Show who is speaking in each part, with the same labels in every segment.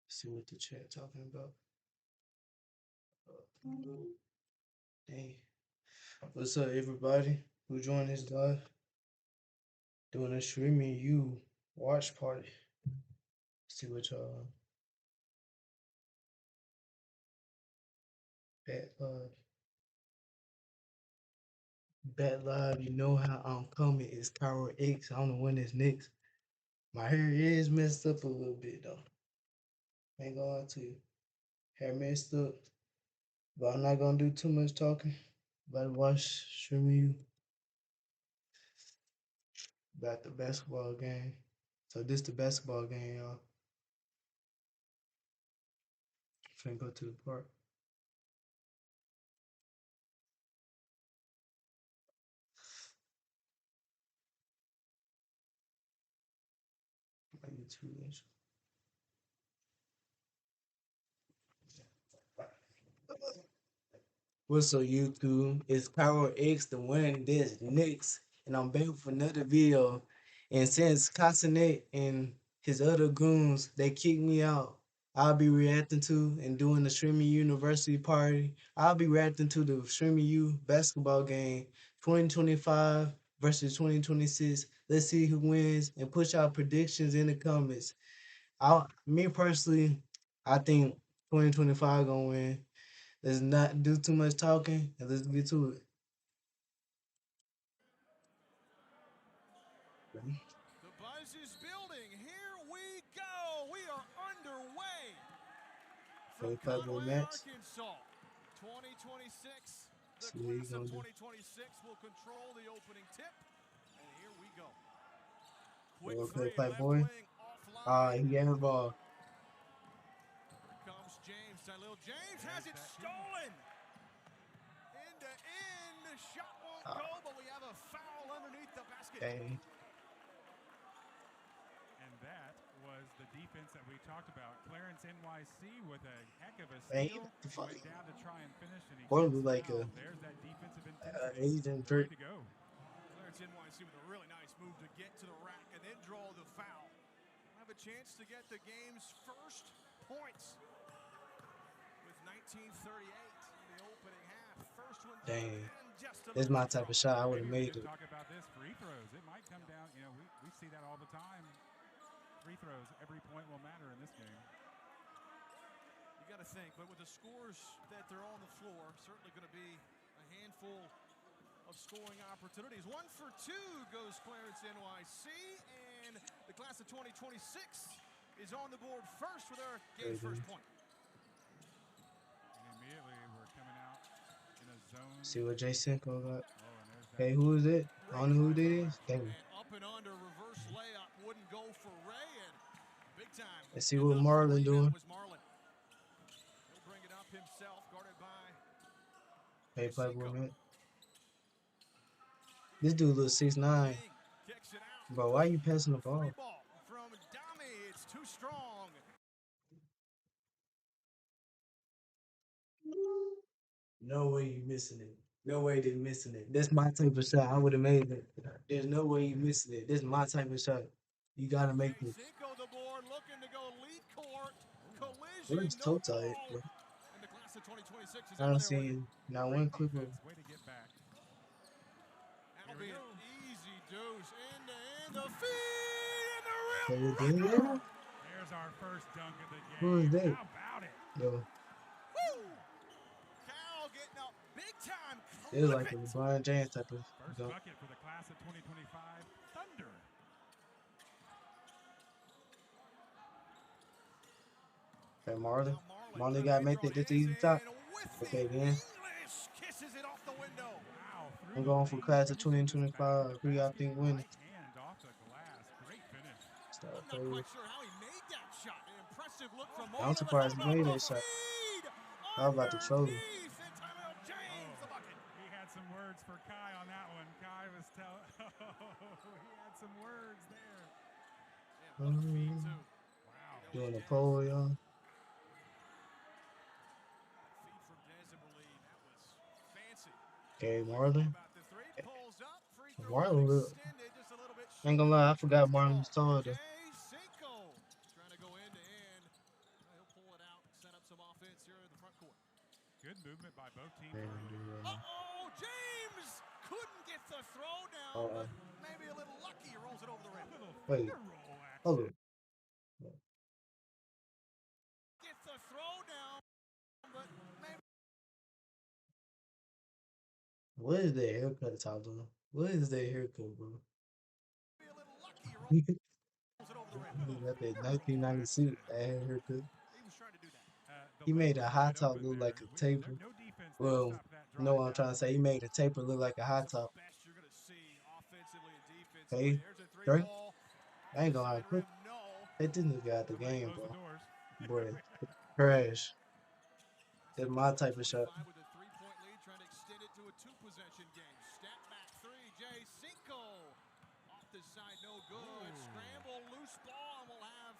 Speaker 1: See what the chat talking about. Dang. What's up, everybody who joined this live? Doing a streaming you watch party. See what y'all bet live. You know how I'm coming. It's Kyro X. I don't know when it's next. My hair is messed up a little bit though. Ain't gonna lie to you. Hair messed up. But I'm not gonna do too much talking. About to watch streaming you about the basketball game. So this the basketball game, y'all. Finna go to the park. My YouTube is. What's up, YouTube? It's Kyro X, the one this Knicks, and I'm back with another video. And since Casanet and his other goons they kicked me out, I'll be reacting to and doing the Streaming University party. I'll be reacting to the Streaming U basketball game 2025 versus 2026. Let's see who wins and push out predictions in the comments. Me personally, I think 2025 gonna win. Let's not do too much talking and let's get to it.
Speaker 2: The buzz is building. Here we go. We are underway. From Conway, Arkansas, 2026. The class of 2026 will control the opening tip. And here we go. Quick three, left wing, offline.
Speaker 1: He got the ball.
Speaker 2: Here comes James. Tylil James has it stolen. End to end. The shot won't go, but we have a foul underneath the basket.
Speaker 1: Dang.
Speaker 3: And that was the defense that we talked about. Clarence NYC with a heck of a steal. He went down to try and finish, and he
Speaker 1: gets like
Speaker 3: there's that defensive intensity.
Speaker 1: Asian
Speaker 3: ready to go.
Speaker 2: Clarence NYC with a really nice move to get to the rack and then draw the foul. Have a chance to get the game's first points with 19:38 in the opening half. First one.
Speaker 1: Dang. This is my type of shot. I would have made it.
Speaker 3: Talk about this free throws. It might come down. You know, we see that all the time. Free throws. Every point will matter in this game.
Speaker 2: You got to think, but with the scores that they're on the floor, certainly going to be a handful of scoring opportunities. 1 for 2 goes Clarence NYC, and the class of 2026 is on the board first with our game's first point.
Speaker 3: And immediately we're coming out in a zone.
Speaker 1: See what Jacinco got. Hey, who is it? I don't know who it is. Dang.
Speaker 2: Up and under reverse layup wouldn't go for Ray, and big time.
Speaker 1: Let's see what Marlon doing.
Speaker 2: He'll bring it up himself, guarded by.
Speaker 1: Hey, Playboy, man. This dude looks 6'9". Bro, why are you passing the ball?
Speaker 2: From Dami, it's too strong.
Speaker 1: No way you missing it. No way they're missing it. That's my type of shot. I would have made it. There's no way you missing it. This is my type of shot. You gotta make it.
Speaker 2: The board looking to go lead court.
Speaker 1: Where's toe tight, bro? I don't see not one clip of.
Speaker 2: That'll be an easy deuce. In the feed and the rim.
Speaker 3: There's our first dunk of the game.
Speaker 1: Who is that?
Speaker 3: How about it?
Speaker 1: Yo.
Speaker 2: Woo! Cal getting up big time.
Speaker 1: It was like a LeBron James type of
Speaker 3: first
Speaker 1: dunk.
Speaker 3: bucket for the class of 2025 Thunder.
Speaker 1: Okay, Marlon got to make it this easy top. Okay, man.
Speaker 2: Kisses it off the window.
Speaker 3: Wow,
Speaker 1: I'm going for class of 2025. Who y'all think winning?
Speaker 3: Hand off the glass. Great finish.
Speaker 2: I'm not quite sure how he made that shot. An impressive look from Marlon.
Speaker 1: I'm surprised he made that shot. I was about to troll him.
Speaker 3: He had some words for Kai on that one. Kai was telling. He had some words there.
Speaker 2: Wow.
Speaker 1: Doing a pole, y'all. Okay, Marlon. Marlon look. I ain't gonna lie, I forgot Marlon was taller though.
Speaker 3: Good movement by both teams.
Speaker 2: Uh-oh, James couldn't get the throw down, but maybe a little lucky. He rolls it over the rim.
Speaker 1: Wait, hold on.
Speaker 2: Get the throw down, but maybe.
Speaker 1: What is that haircut talking? What is that haircut, bro?
Speaker 2: Maybe a little lucky. He rolls it over the rim.
Speaker 1: Got that 1996 haircut.
Speaker 2: He was trying to do that.
Speaker 1: He made a hot top look like a taper. Well, you know what I'm trying to say? He made a taper look like a hot top.
Speaker 2: Best you're gonna see offensively and defensively.
Speaker 1: Okay, three. I ain't gonna lie. That this nigga out the game, bro. Boy, trash. That's my type of shot.
Speaker 2: With a 3-point lead, trying to extend it to a 2-possession game. Step back three, Jay Cinco. Off the side, no good. Scramble, loose ball, and we'll have.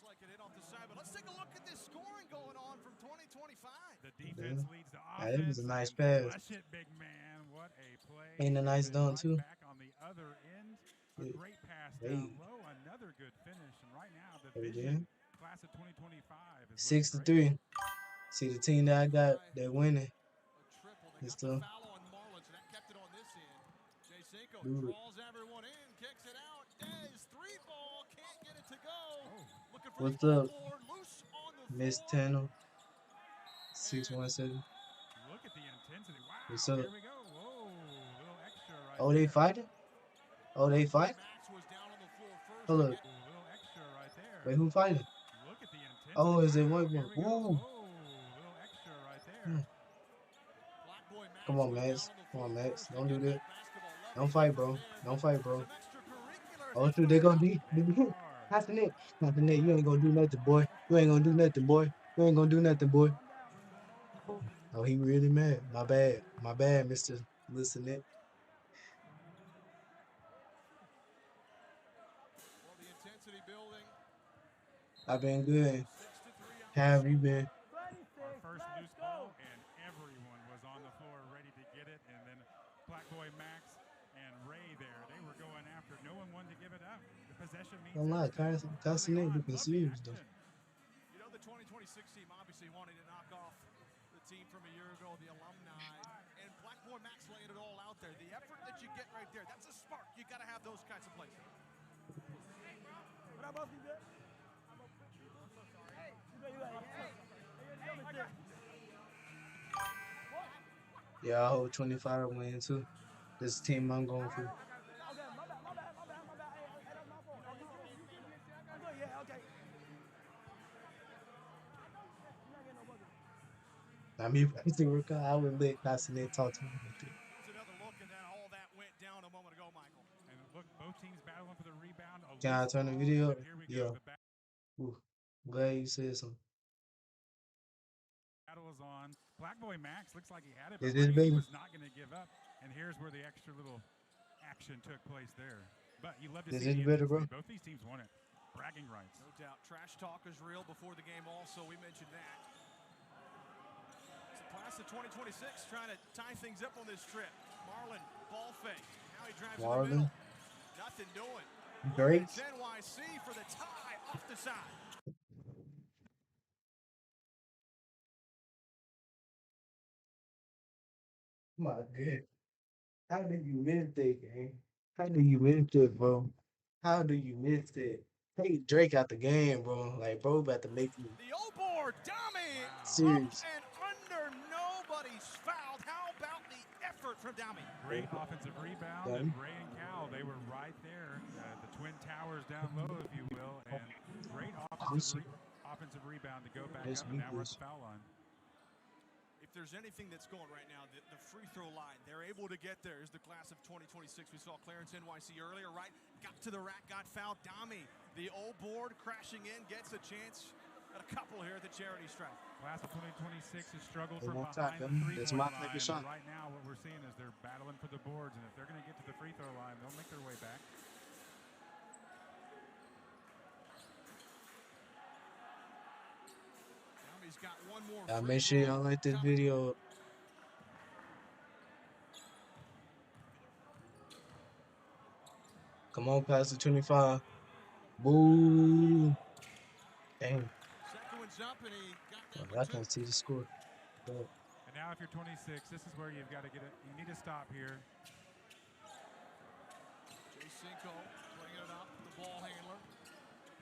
Speaker 2: Looks like it hit off the side, but let's take a look at this scoring going on from 2025.
Speaker 3: The defense leads the offense.
Speaker 1: That was a nice pass.
Speaker 3: It, big man. What a play.
Speaker 1: Ain't a nice dunk, too.
Speaker 3: Back on the other end. A great pass down low. Another good finish. And right now, the vision class of 2025 is
Speaker 1: 6-3. See the team that I got, they're winning. It's still.
Speaker 2: Draws everyone in, kicks it out. Dez, 3-ball, can't get it to go. Looking for
Speaker 1: What's up, Miss Tanner? 617.
Speaker 3: Look at the intensity. Wow.
Speaker 1: What's up?
Speaker 3: Here we go. Whoa, little extra right
Speaker 1: Oh, they fighting? Oh, they fight? Hold up.
Speaker 3: little extra right there.
Speaker 1: Wait, who fighting?
Speaker 3: Look at the intensity.
Speaker 1: Oh, is it one?
Speaker 3: Here we go.
Speaker 1: Whoa.
Speaker 3: Whoa, little extra right there.
Speaker 1: Come on, Max. Come on, Max. Don't do that. Don't fight, bro. Don't fight, bro. Oh, shoot, they gonna be. Not the net. Not the net. You ain't gonna do nothing, boy. You ain't gonna do nothing, boy. You ain't gonna do nothing, boy. Oh, he really mad. My bad. My bad, Mr. Listen it. I've been good. How have you been?
Speaker 3: Our first loose ball, and everyone was on the floor ready to get it. And then Black Boy Max and Ray there, they were going after it. No one wanted to give it up. The possession means.
Speaker 1: Don't lie, Castanet looking serious though.
Speaker 2: You know, the 2026 team obviously wanted to knock off the team from a year ago, the alumni. And Black Boy Max laying it all out there. The effort that you get right there, that's a spark. You got to have those kinds of plays.
Speaker 1: Yeah, I hope 25 win too. This team I'm going for. I mean, I would let Castanet talk to me.
Speaker 2: Another look, and then all that went down a moment ago, Michael.
Speaker 3: And look, both teams battling for the rebound.
Speaker 1: Can I turn the video? Yeah. Ooh, glad you said something.
Speaker 3: Battle is on. Black Boy Max looks like he had it,
Speaker 1: but
Speaker 3: he was not going to give up. And here's where the extra little action took place there. But you love to see both these teams won it. Bragging rights.
Speaker 2: No doubt. Trash talk is real before the game also. We mentioned that. It's the class of 2026 trying to tie things up on this trip. Marlon, ball fake. Now he drives in the middle. Nothing doing.
Speaker 1: Great.
Speaker 2: NYC for the tie off the side.
Speaker 1: My God. How did you miss that game? How do you miss that, bro? How do you miss that? Take Drake out the game, bro. Like, bro, about to make me.
Speaker 2: The O-board, Dami.
Speaker 1: Serious.
Speaker 2: And under, nobody's fouled. How about the effort from Dami?
Speaker 3: Great offensive rebound. And Ray and Cal, they were right there. The Twin Towers down low, if you will. And great offensive rebound to go back up and now we're at the foul line.
Speaker 2: If there's anything that's going right now, the free throw line, they're able to get there. Is the class of 2026. We saw Clarence NYC earlier, right? Got to the rack, got fouled. Dami, the old board crashing in, gets a chance at a couple here at the charity stripe.
Speaker 3: Class of 2026 has struggled from behind the three-point line. Right now, what we're seeing is they're battling for the boards, and if they're going to get to the free throw line, they'll make their way back.
Speaker 2: Got one more.
Speaker 1: Make sure y'all like this video. Come on, Pastor 25. Boo. Dang.
Speaker 2: Second one's up, and he got
Speaker 1: I can't see the score. But
Speaker 3: And now if you're 26, this is where you've got to get it. You need to stop here.
Speaker 2: Cinco playing it up, the ball handler.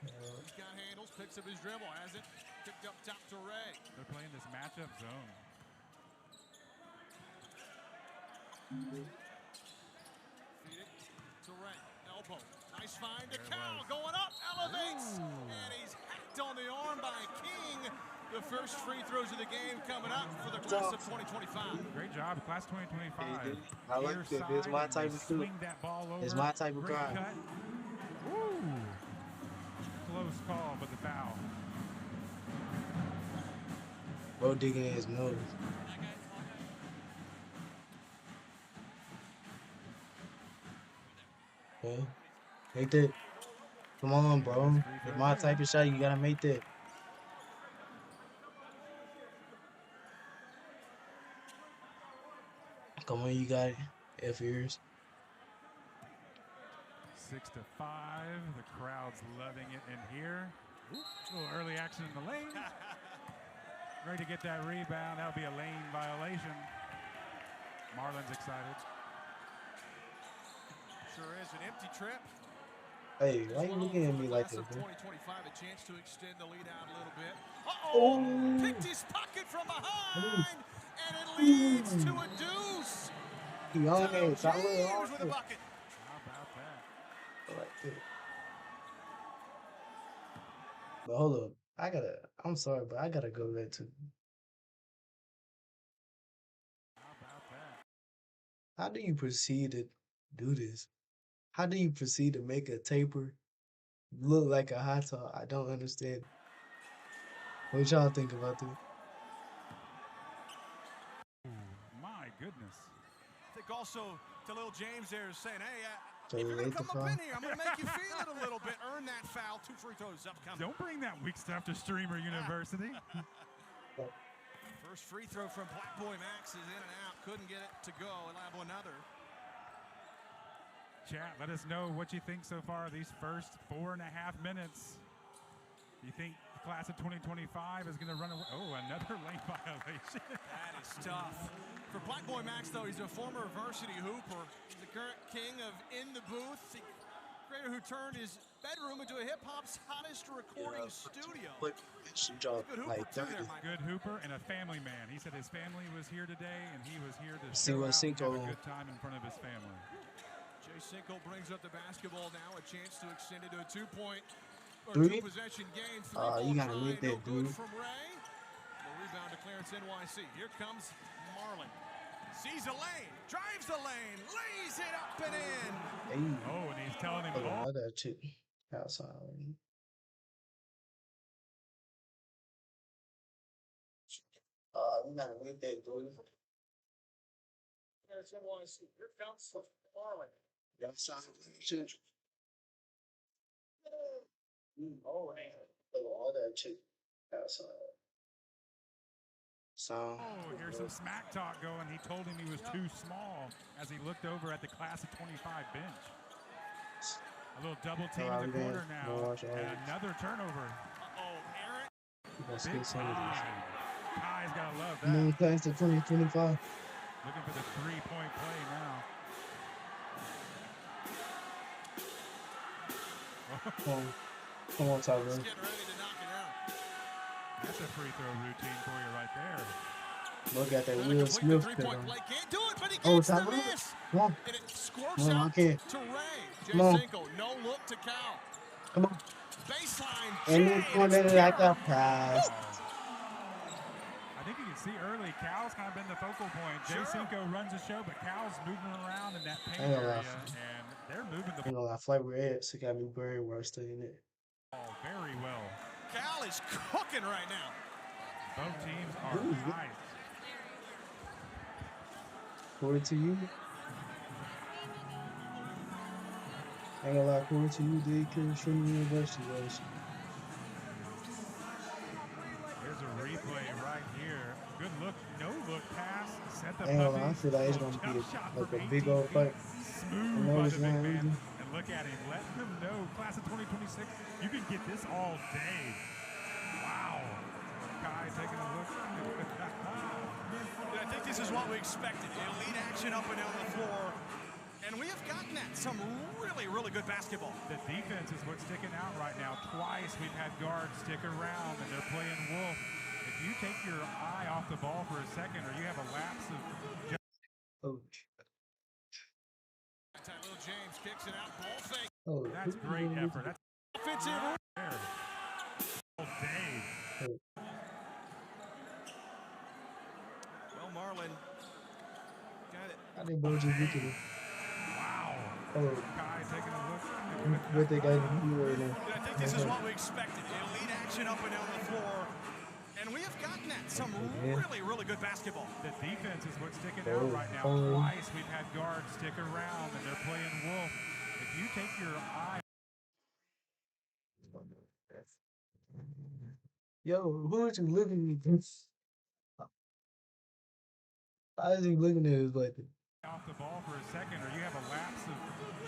Speaker 2: He's got handles, picks up his dribble, has it kicked up top to Ray.
Speaker 3: They're playing this matchup zone.
Speaker 2: Feed it to Ray, elbow. Nice find to Cal, going up, elevates, and he's hacked on the arm by King. The first free throws of the game coming up for the class of 2025.
Speaker 3: Great job, class 2025.
Speaker 1: I like that. It's my type of food. It's my type of grind.
Speaker 3: Woo! Close call, but the foul.
Speaker 1: Bro digging in his nose. Okay. Make that. Come on, bro. It's my type of shot. You gotta make that. Come on, you got it. F ears.
Speaker 3: 6-5. The crowd's loving it in here. Ooh, a little early action in the lane. Ready to get that rebound. That'll be a lane violation. Marlon's excited.
Speaker 2: Sure is an empty trip.
Speaker 1: Hey, why you looking at me like that, bro?
Speaker 2: 2025, a chance to extend the lead out a little bit. Uh-oh! Picked his pocket from behind, and it leads to a deuce.
Speaker 1: He on there,
Speaker 2: James with a bucket.
Speaker 3: How about that?
Speaker 1: Like that. But hold up. I'm sorry, but I gotta go back to.
Speaker 3: How about that?
Speaker 1: How do you proceed to do this? How do you proceed to make a taper look like a hot top? I don't understand. What y'all think about that?
Speaker 3: My goodness.
Speaker 2: I think also to little James there is saying, hey,
Speaker 1: So
Speaker 2: if you're going
Speaker 1: late
Speaker 2: to
Speaker 1: to
Speaker 2: come up
Speaker 1: foul?
Speaker 2: in here, I'm going to make you feel it a little bit. Earn that foul. 2 free throws upcoming.
Speaker 3: Don't bring that weak stuff to Streamer University.
Speaker 2: First free throw from Black Boy Max is in and out. Couldn't get it to go. Liable another.
Speaker 3: Chat, let us know what you think so far these first 4.5 minutes. You think the class of 2025 is going to run away? Oh, another lane violation.
Speaker 2: That is tough. For Black Boy Max, though, he's a former varsity hooper. He's the current king of In the Booth. The creator who turned his bedroom into a hip-hop's hottest recording studio.
Speaker 1: But she dropped like 30.
Speaker 3: Good hooper and a family man. He said his family was here today, and he was here to
Speaker 1: See
Speaker 3: show
Speaker 1: what
Speaker 3: out and
Speaker 1: Cinco-
Speaker 3: have a good time in front of his family.
Speaker 2: Jay Cinco brings up the basketball now. A chance to extend it to a two-point or
Speaker 1: Three?
Speaker 2: two-possession game.
Speaker 1: You gotta make that,
Speaker 2: no good
Speaker 1: dude.
Speaker 2: from Ray. The rebound to Clarence NYC. Here comes Marlon. Sees a lane, drives the lane, lays it up and in.
Speaker 1: Hey.
Speaker 3: Oh, and he's telling him,
Speaker 1: Hold on,
Speaker 3: oh,
Speaker 1: I gotta check outside. You gotta make that, dude.
Speaker 2: Clarence NYC. Here comes Marlon.
Speaker 1: Outside. Shit.
Speaker 2: Oh, man.
Speaker 1: Hold on, I gotta check outside. So.
Speaker 3: oh, here's some smack talk going. He told him he was too small as he looked over at the class of 25 bench. A little double team in the corner now. And another turnover.
Speaker 2: Aaron.
Speaker 1: Let's
Speaker 3: Big
Speaker 1: get some of these.
Speaker 3: Kai. Kai's got to love
Speaker 1: Come on,
Speaker 3: that.
Speaker 1: class to 2025.
Speaker 3: Looking for the three-point play now.
Speaker 1: Come on, Tyler.
Speaker 2: Getting ready to knock it out.
Speaker 3: That's a free throw routine for you right there.
Speaker 1: Look at that
Speaker 2: Trying to
Speaker 1: Will
Speaker 2: complete
Speaker 1: Smith
Speaker 2: the
Speaker 1: cut
Speaker 2: three-point
Speaker 1: on.
Speaker 2: play. Can't do it, but he
Speaker 1: Oh,
Speaker 2: gets the
Speaker 1: Tyler.
Speaker 2: miss.
Speaker 1: Come on.
Speaker 2: And it squirts
Speaker 1: Come on, I
Speaker 2: out
Speaker 1: can't.
Speaker 2: to Ray.
Speaker 1: Come on.
Speaker 2: Jay Cinco, no look to Cal.
Speaker 1: Come on.
Speaker 2: Baseline.
Speaker 1: And
Speaker 2: Jay,
Speaker 1: then
Speaker 2: it's
Speaker 1: corner like a
Speaker 2: terrible.
Speaker 1: prize.
Speaker 3: I think you can see early, Cal's kind of been the focal point. Jay
Speaker 2: Sure.
Speaker 3: Cinco runs the show, but Cal's moving around in that paint
Speaker 1: I ain't gonna lie.
Speaker 3: area, and they're moving the
Speaker 1: You know, like Flight We're at, so got me brain worse than it.
Speaker 3: ball very well.
Speaker 2: Cal is cooking right now.
Speaker 3: Both teams are
Speaker 1: Ooh.
Speaker 3: hyped.
Speaker 1: Quarter to you. I ain't gonna lie, quarter to you, dude. Couldn't show me University was.
Speaker 3: Here's a replay right here. Good look, no look pass. Set the
Speaker 1: I ain't gonna lie, I
Speaker 3: puppies.
Speaker 1: feel like it's
Speaker 3: Little
Speaker 1: gonna be
Speaker 3: jump shot
Speaker 1: like
Speaker 3: from
Speaker 1: a big
Speaker 3: 18
Speaker 1: old
Speaker 3: feet.
Speaker 1: fight.
Speaker 3: Smooth
Speaker 1: know
Speaker 3: by
Speaker 1: it's
Speaker 3: the big
Speaker 1: not
Speaker 3: man.
Speaker 1: easy.
Speaker 3: And look at him, letting them know. Class of 2026, you can get this all day. Wow. Kai taking a
Speaker 2: this is what we expected. Elite action up and down the floor. And we have gotten that. Some really, really good basketball.
Speaker 3: The defense is what's sticking out right now. Twice we've had guards stick around, and they're playing wolf. If you take your eye off the ball for a second, or you have a lapse of...
Speaker 2: Little James kicks it out. Ball fake.
Speaker 1: Oh,
Speaker 3: that's great effort. That's
Speaker 2: offensive.
Speaker 3: Oh, Dave.
Speaker 2: Well, Marlin got it.
Speaker 1: I think boys just look at it.
Speaker 3: Wow.
Speaker 1: Oh,
Speaker 3: Guy taking a look.
Speaker 1: what they got in here right now.
Speaker 2: I think this is what we expected. Elite action up and down the floor. And we have gotten that. Some really, really good basketball.
Speaker 3: The defense is what's sticking out right now. Twice we've had guards stick around, and they're playing wolf. If you take your eye...
Speaker 1: Yo, who is he looking at this? Why is he looking at his like
Speaker 3: off the ball for a second, or you have a lapse of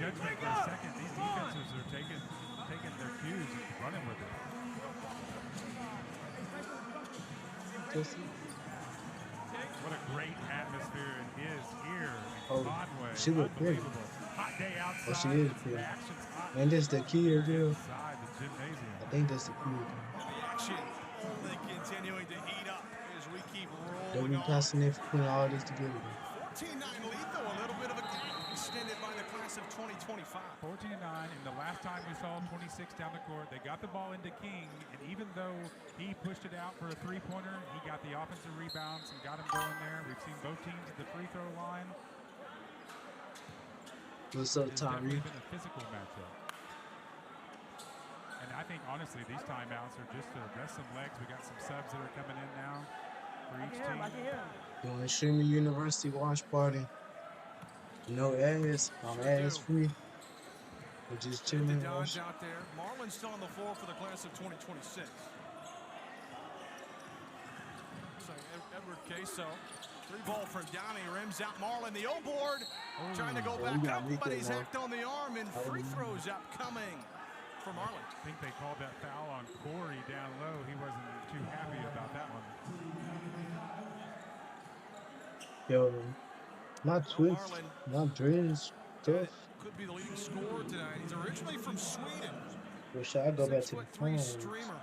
Speaker 3: judgment for a second? These defenses are taking their cues and running with it. What a great atmosphere it is here in Conway.
Speaker 1: She look pretty.
Speaker 3: Hot day outside.
Speaker 1: Oh, she is pretty. And this the key girl.
Speaker 3: Inside the gymnasium.
Speaker 1: I think that's the key.
Speaker 2: The action only continuing to heat up as we keep rolling.
Speaker 1: They'll be passing it, putting all this together.
Speaker 2: 14-9 lead, though, a little bit of a gap extended by the class of 2025.
Speaker 3: 14-9, and the last time we saw 26 down the court, they got the ball into King, and even though he pushed it out for a three-pointer, he got the offensive rebounds and got him going there. We've seen both teams at the free throw line.
Speaker 1: What's up, Tyree?
Speaker 3: It's been a physical matchup. And I think, honestly, these timeouts are just to rest some legs. We got some subs that are coming in now for each team.
Speaker 1: Doing Streamer University watch party. No ads. I'm ads free. We're just chilling.
Speaker 2: The Dodge out there. Marlon's still on the floor for the class of 2026. So Edward Queso. Three ball from Downey, rims out Marlin, the O-board, trying to go back up, but he's hacked on the arm, and free throws upcoming for Marlin.
Speaker 3: I think they called that foul on Corey down low. He wasn't too happy about that one.
Speaker 1: Yo, not Twitch, not Dreams, tough.
Speaker 2: Could be the leading scorer tonight. He's originally from Sweden.
Speaker 1: Wish I go back to the phone.
Speaker 2: Streamer.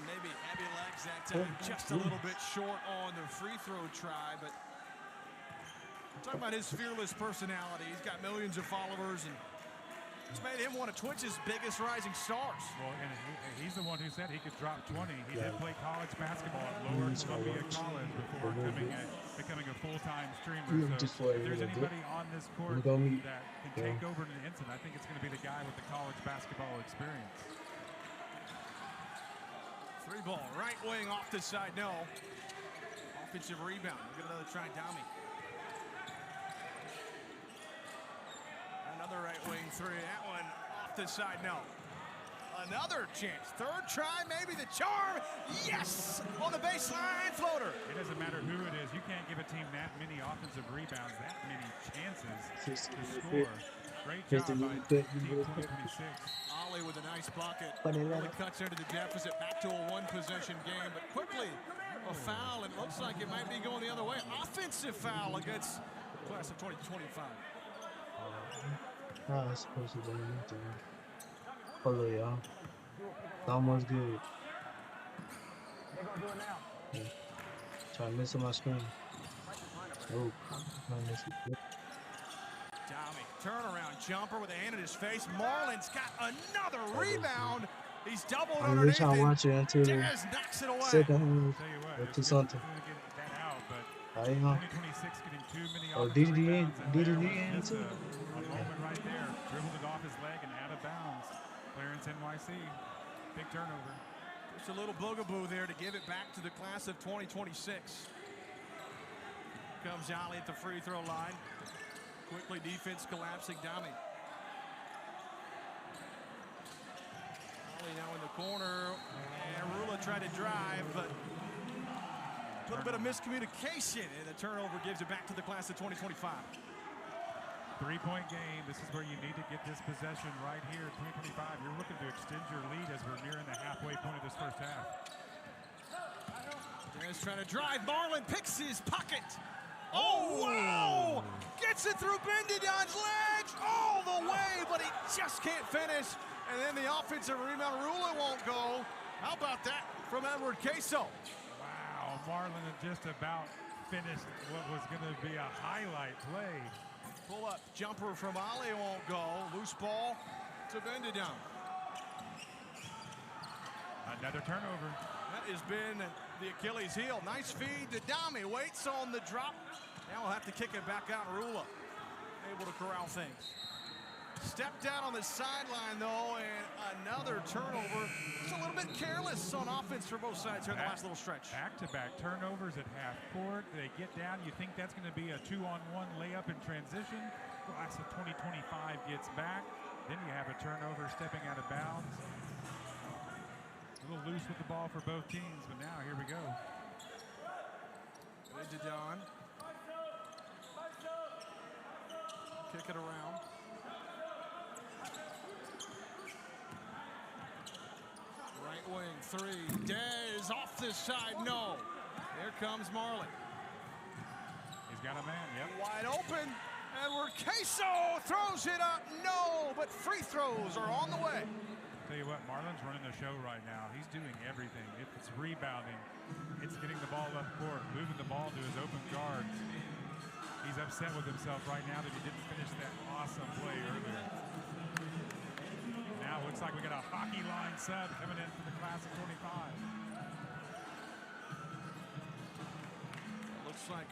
Speaker 2: Maybe heavy legs that time, just a little bit short on the free throw try, but talking about his fearless personality. He's got millions of followers, and it's made him one of Twitch's biggest rising stars.
Speaker 3: Well, and he's the one who said he could drop 20. He did play college basketball at Lower Columbia College before becoming a full-time streamer. So if there's anybody on this court that can take over in an instant, I think it's going to be the guy with the college basketball experience.
Speaker 2: Free ball, right wing off the side, no. Offensive rebound, we'll get another try, Downey. Another right wing three, that one off the side, no. Another chance, third try, maybe the charm, yes! On the baseline floater.
Speaker 3: It doesn't matter who it is, you can't give a team that many offensive rebounds, that many chances to score. Great job by Team 2026.
Speaker 2: Ollie with a nice bucket. Really cuts into the deficit, back to a one-possession game, but quickly a foul. It looks like it might be going the other way. Offensive foul against class of 2025.
Speaker 1: I was supposed to do anything. Hello, y'all. It's almost good.
Speaker 4: They're gonna do it now.
Speaker 1: Yeah. Trying to miss on my screen. Oh, trying to miss it.
Speaker 2: Downey, turnaround jumper with a hand in his face. Marlin's got another rebound. He's doubled underneath.
Speaker 1: I'm watching until the
Speaker 2: knocks it away.
Speaker 1: second or to something.
Speaker 3: But 2026 getting too many
Speaker 1: DDD in too.
Speaker 3: A moment right there. Dribbled it off his leg and out of bounds. Clarence NYC. Big turnover.
Speaker 2: Just a little boogaboo there to give it back to the class of 2026. Comes Ollie at the free throw line. Quickly defense collapsing. Downey. Ollie now in the corner. And Rula tried to drive, but a little bit of miscommunication, and the turnover gives it back to the class of 2025.
Speaker 3: 3-point game. This is where you need to get this possession right here. 2025. You're looking to extend your lead as we're nearing the halfway point of this first half.
Speaker 2: Dennis trying to drive. Marlin picks his pocket. Oh, wow! Gets it through Bendidion's legs all the way, but he just can't finish. And then the offensive rebound rule won't go. How about that from Edward Queso?
Speaker 3: Wow, Marlin had just about finished what was going to be a highlight play.
Speaker 2: Pull-up jumper from Ali won't go. Loose ball to Bendidion.
Speaker 3: Another turnover.
Speaker 2: That has been the Achilles heel. Nice feed to Dami. Waits on the drop. Now we'll have to kick it back out. Rula able to corral things. Stepped out on the sideline, though, and another turnover. Just a little bit careless on offense for both sides here in the last little stretch.
Speaker 3: Back-to-back turnovers at half court. They get down. You think that's going to be a 2-on-1 layup in transition. Class of 2025 gets back. Then you have a turnover stepping out of bounds. A little loose with the ball for both teams, but now here we go.
Speaker 2: Bendidion. Kick it around. Right wing three. Dez off this side. No. Here comes Marley.
Speaker 3: He's got a man. Yep.
Speaker 2: Wide open. Edward Queso throws it up. No, but free throws are on the way.
Speaker 3: Tell you what, Marlin's running the show right now. He's doing everything. If it's rebounding, it's getting the ball up court, moving the ball to his open guards. He's upset with himself right now that he didn't finish that awesome play earlier. Now it looks like we got a hockey line sub coming in for the class of 25.
Speaker 2: Looks like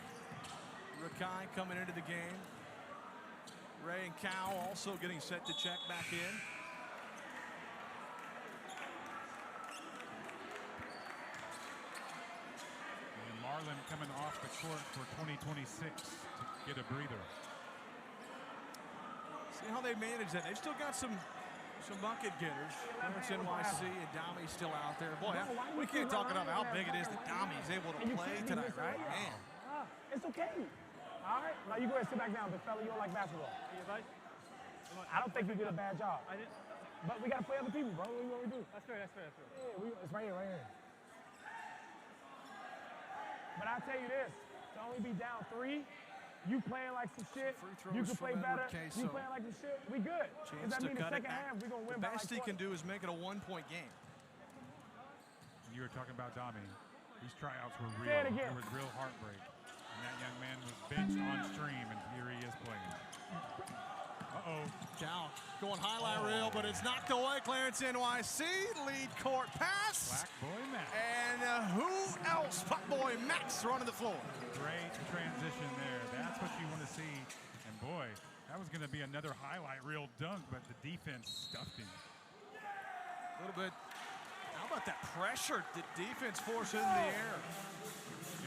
Speaker 2: Rakai coming into the game. Ray and Cal also getting set to check back in.
Speaker 3: And Marlin coming off the court for 2026 to get a breather.
Speaker 2: See how they manage that. They've still got some bucket getters. Clarence NYC and Dami's still out there. Boy, we can't talk enough how big it is that Dami's able to play tonight, right? Man.
Speaker 4: It's okay. All right, now you go ahead and sit back down, big fella. You don't like basketball. I don't think we did a bad job. But we got to play other people, bro. What do you want to do?
Speaker 5: That's fair.
Speaker 4: Yeah, it's right here. But I'll tell you this, to only be down 3, you playing like some shit, you can play better, you playing like some shit, we good. Does that mean the second half we're going to win by like 20?
Speaker 2: The best he can do is make it a 1-point game.
Speaker 3: You were talking about Dami. These tryouts were real.
Speaker 4: Say it again.
Speaker 3: There was real heartbreak. And that young man was benched on stream, and here he is playing. Uh-oh.
Speaker 2: Cal going highlight reel, but it's knocked away. Clarence NYC, lead court pass.
Speaker 3: Black Boy Max.
Speaker 2: And who else? Black Boy Max running the floor.
Speaker 3: Great transition there. That's what you want to see. And boy, that was going to be another highlight reel dunk, but the defense stuffed him.
Speaker 2: A little bit. How about that pressure the defense forced in the air?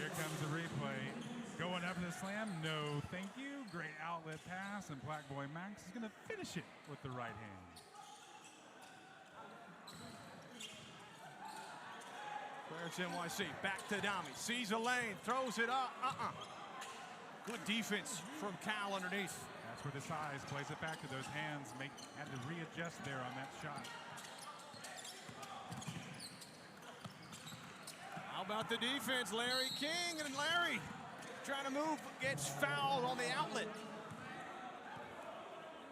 Speaker 3: Here comes the replay. Going up to the slam, no thank you. Great outlet pass, and Black Boy Max is going to finish it with the right hand.
Speaker 2: Clarence NYC back to Dami. Sees a lane, throws it up. Good defense from Cal underneath.
Speaker 3: That's where the size plays it back to those hands. Had to readjust there on that shot.
Speaker 2: How about the defense? Larry King, and Larry trying to move, gets fouled on the outlet.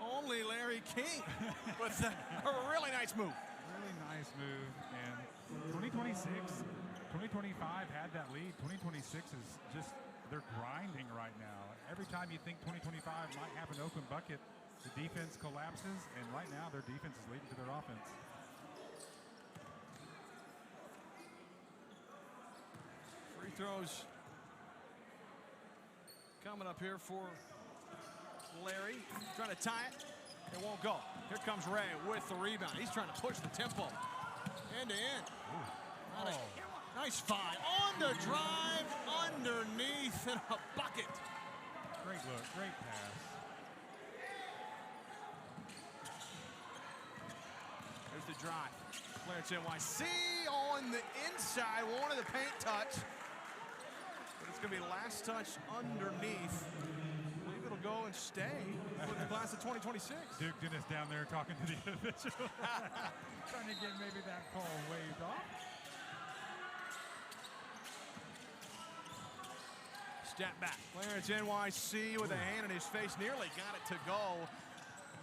Speaker 2: Only Larry King with a really nice move.
Speaker 3: Really nice move. And 2026, 2025 had that lead. 2026 is just, they're grinding right now. Every time you think 2025 might have an open bucket, the defense collapses, and right now their defense is leading to their offense.
Speaker 2: Free throws coming up here for Larry. Trying to tie it. It won't go. Here comes Ray with the rebound. He's trying to push the tempo. End to end. Nice find. On the drive, underneath, and a bucket.
Speaker 3: Great look, great pass.
Speaker 2: There's the drive. Clarence NYC on the inside. Wanted the paint touch. But it's going to be last touch underneath. I believe it'll go go and stay with the class of 2026.
Speaker 3: Duke Dennis down there talking to the official. Trying to get maybe that call waved off.
Speaker 2: Step back. Clarence NYC with a hand in his face. Nearly got it to go.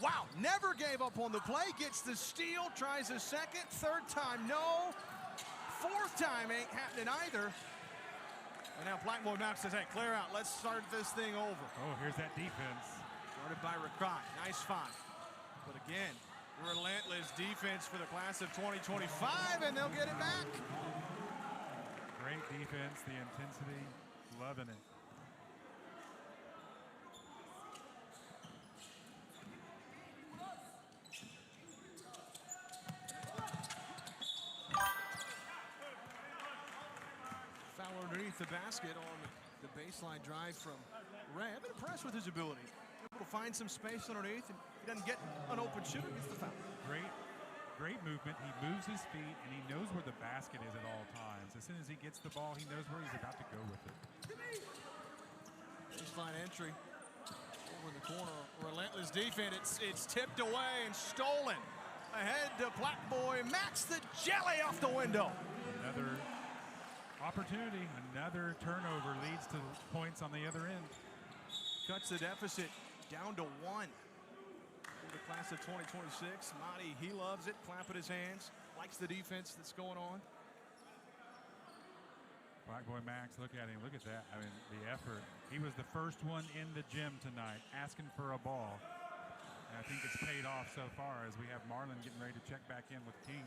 Speaker 2: Wow, never gave up on the play. Gets the steal, tries a second, third time, no. Fourth time ain't happening either. And now Blackboy Max says, hey, clear out. Let's start this thing over.
Speaker 3: Oh, here's that defense.
Speaker 2: Started by Rickrock. Nice find. But again, relentless defense for the class of 2025, and they'll get it back.
Speaker 3: Great defense, the intensity, loving it.
Speaker 2: Underneath the basket on the baseline drive from Ray. I've been impressed with his ability. Able to find some space underneath, and he doesn't get an open shooter, gets the foul.
Speaker 3: Great movement. He moves his feet, and he knows where the basket is at all times. As soon as he gets the ball, he knows where he's about to go with it.
Speaker 2: Baseline entry over in the corner. Relentless defense. It's tipped away and stolen. Ahead to Blackboy Max, the jelly off the window.
Speaker 3: Another opportunity, another turnover leads to points on the other end.
Speaker 2: Cuts the deficit down to 1 for the class of 2026. Marty, he loves it, clapping his hands, likes the defense that's going on.
Speaker 3: Blackboy Max, look at him, look at that. I mean, the effort. He was the first one in the gym tonight asking for a ball. And I think it's paid off so far as we have Marlon getting ready to check back in with King.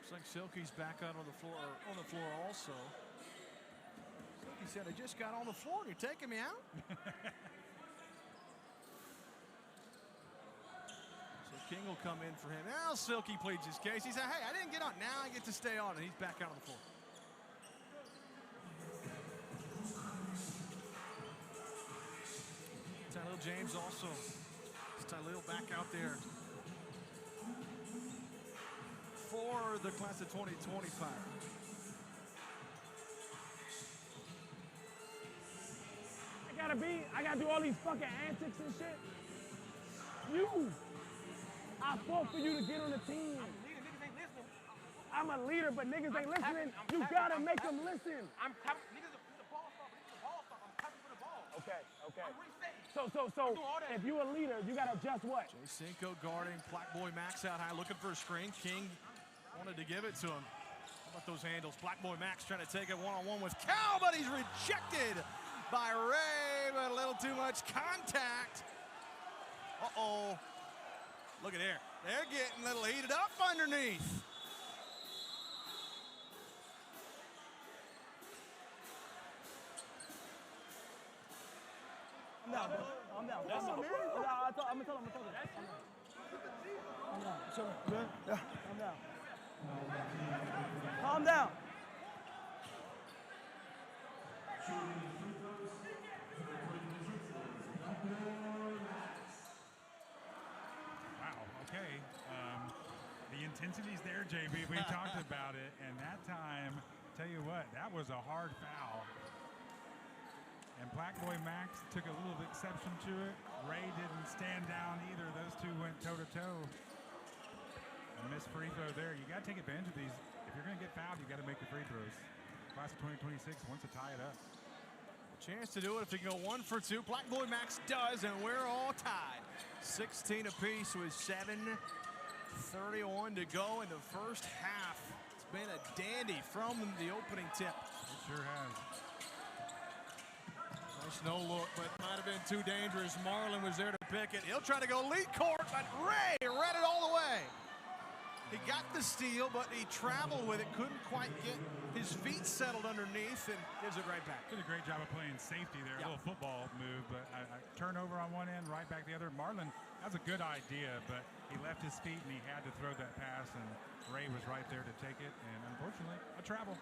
Speaker 2: Looks like Silky's back out on the floor also. Silky said, I just got on the floor. You're taking me out? So King will come in for him. Now Silky pleads his case. He said, hey, I didn't get on. Now I get to stay on. And he's back out on the floor. Tylil James also. Tylil back out there for the class of 2025.
Speaker 4: I gotta do all these fucking antics and shit. I fought for you to get on the team. I'm a leader, but niggas ain't listening. You gotta make them listen. I'm coming. Niggas, the ball stop. The ball stop. I'm coming for the ball. Okay. So if you a leader, you gotta adjust what?
Speaker 2: Jay Cinco guarding Blackboy Max out high, looking for a screen. King wanted to give it to him. How about those handles? Blackboy Max trying to take it one-on-one with Cal, but he's rejected by Ray, but a little too much contact. Uh-oh. Look at there. They're getting a little heated up underneath.
Speaker 4: I'm down, bro. I'm down. I'm gonna tell him. I'm down. Sure. Good? Yeah. I'm down. Calm down.
Speaker 3: Wow, okay. The intensity's there, JB. We talked about it, and that time, tell you what, that was a hard foul. And Blackboy Max took a little exception to it. Ray didn't stand down either. Those two went toe-to-toe. And missed free throw there. You got to take advantage of these. If you're going to get fouled, you got to make the free throws. Class of 2026 wants to tie it up.
Speaker 2: Chance to do it if they go 1 for 2. Blackboy Max does, and we're all tied. 16 apiece with 7:31 to go in the first half. It's been a dandy from the opening tip.
Speaker 3: It sure has.
Speaker 2: Nice no look, but might have been too dangerous. Marlon was there to pick it. He'll try to go lead court, but Ray read it all the way. He got the steal, but he traveled with it. Couldn't quite get his feet settled underneath and gives it right back.
Speaker 3: Did a great job of playing safety there.
Speaker 2: Yeah.
Speaker 3: A little football move, but a turnover on one end, right back the other. Marlon, that was a good idea, but he left his feet and he had to throw that pass, and Ray was right there to take it, and unfortunately, a travel.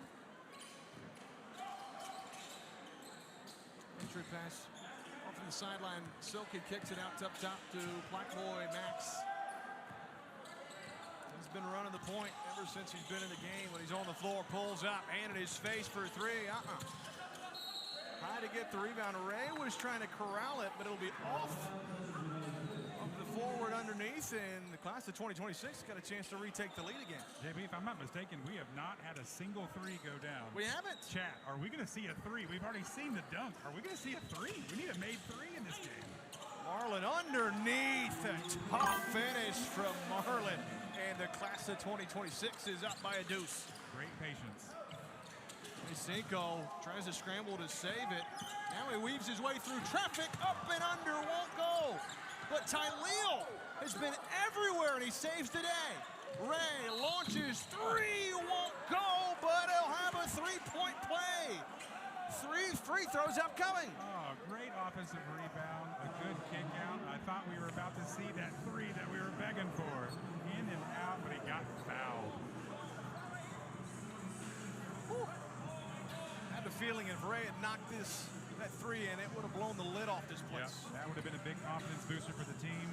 Speaker 2: Entry pass off from the sideline. Silky kicks it out up top to Blackboy Max. He's been running the point ever since he's been in the game. When he's on the floor, pulls up, hand in his face for 3. High tried to get the rebound. Ray was trying to corral it, but it'll be off of the forward underneath, and the class of 2026 got a chance to retake the lead again.
Speaker 3: JB, if I'm not mistaken, we have not had a single three go down.
Speaker 2: We haven't.
Speaker 3: Chat, are we going to see a three? We've already seen the dunk. Are we going to see a three? We need a made three in this game.
Speaker 2: Marlin underneath. A top finish from Marlin, and the class of 2026 is up by a deuce.
Speaker 3: Great patience.
Speaker 2: Cinco tries to scramble to save it. Now he weaves his way through traffic, up and under, won't go. But Tyleel has been everywhere, and he saves today. Ray launches three, won't go, but he'll have a three-point play. 3 free throws upcoming.
Speaker 3: Oh, great offensive rebound, a good kick out. I thought we were about to see that three that we were begging for. In and out, but he got fouled.
Speaker 2: Whew. I had the feeling if Ray had knocked that three in, it would have blown the lid off this place.
Speaker 3: Yeah, that would have been a big confidence booster for the team.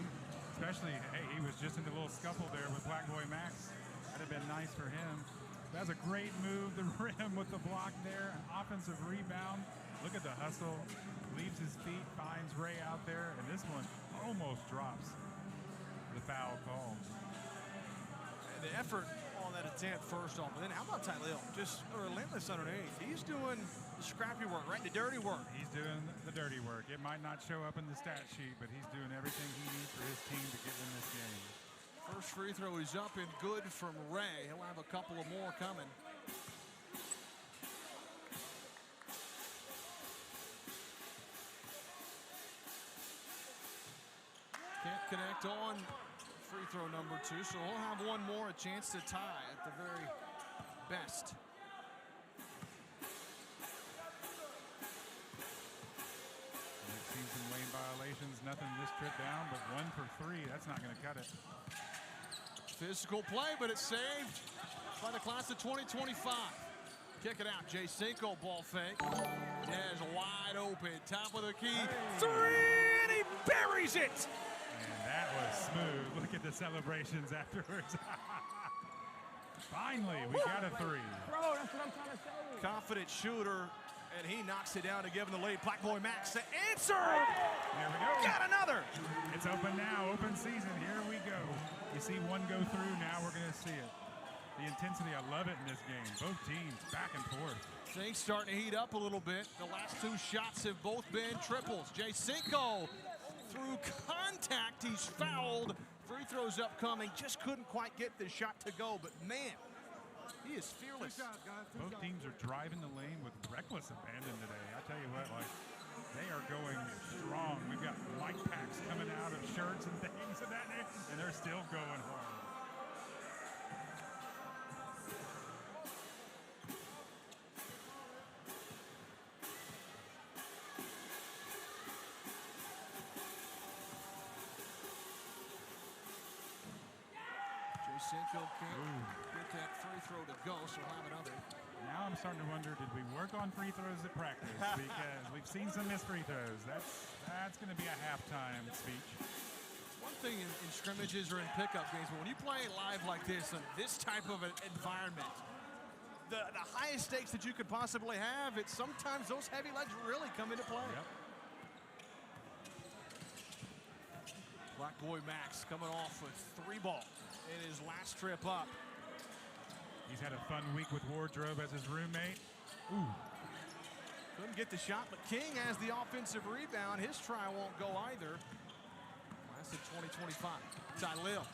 Speaker 3: Especially, hey, he was just in the little scuffle there with Black Boy Max. That'd have been nice for him. That's a great move, the rim with the block there, an offensive rebound. Look at the hustle, leaves his feet, finds Ray out there, and this one almost drops the foul call.
Speaker 2: And the effort on that attempt first off, but then how about Tyleel? Just relentless underneath. He's doing the scrappy work, right? The dirty work.
Speaker 3: He's doing the dirty work. It might not show up in the stat sheet, but he's doing everything he needs for his team to get in this game.
Speaker 2: First free throw is up and good from Ray. He'll have a couple of more coming. Can't connect on free throw number 2, so he'll have one more, a chance to tie at the very best.
Speaker 3: We've seen some lane violations, nothing this trip down, but 1 for 3, that's not going to cut it.
Speaker 2: Physical play, but it's saved by the class of 2025. Kick it out, Jay Cinco, ball fake. Is wide open, top of the key. Three, and he buries it!
Speaker 3: And that was smooth. Look at the celebrations afterwards. Finally, we got a three.
Speaker 4: Bro, that's what I'm trying to say.
Speaker 2: Confident shooter, and he knocks it down to give him the lead. Black Boy Max, the answer!
Speaker 3: There we go.
Speaker 2: Got another!
Speaker 3: It's open now, open season. Here we go. You see one go through, now we're going to see it. The intensity, I love it in this game. Both teams back and forth.
Speaker 2: Things starting to heat up a little bit. The last 2 shots have both been triples. Jay Cinco, through contact, he's fouled. Free throws upcoming, just couldn't quite get the shot to go, but man, he is fearless.
Speaker 3: Both teams are driving the lane with reckless abandon today. I tell you what, like, they are going strong. We've got light packs coming out of shirts and things of that nature, and they're still going hard.
Speaker 2: Cinco can't get that free throw to go, so we'll have another.
Speaker 3: Now I'm starting to wonder, did we work on free throws at practice? Because we've seen some missed free throws. That's going to be a halftime speech.
Speaker 2: One thing in scrimmages or in pickup games, but when you play live like this, in this type of an environment, the highest stakes that you could possibly have, it's sometimes those heavy legs really come into play.
Speaker 3: Yep.
Speaker 2: Black Boy Max coming off with 3 ball in his last trip up.
Speaker 3: He's had a fun week with Wardrobe as his roommate. Ooh.
Speaker 2: Couldn't get the shot, but King has the offensive rebound. His try won't go either. Class of 2025. Tyleel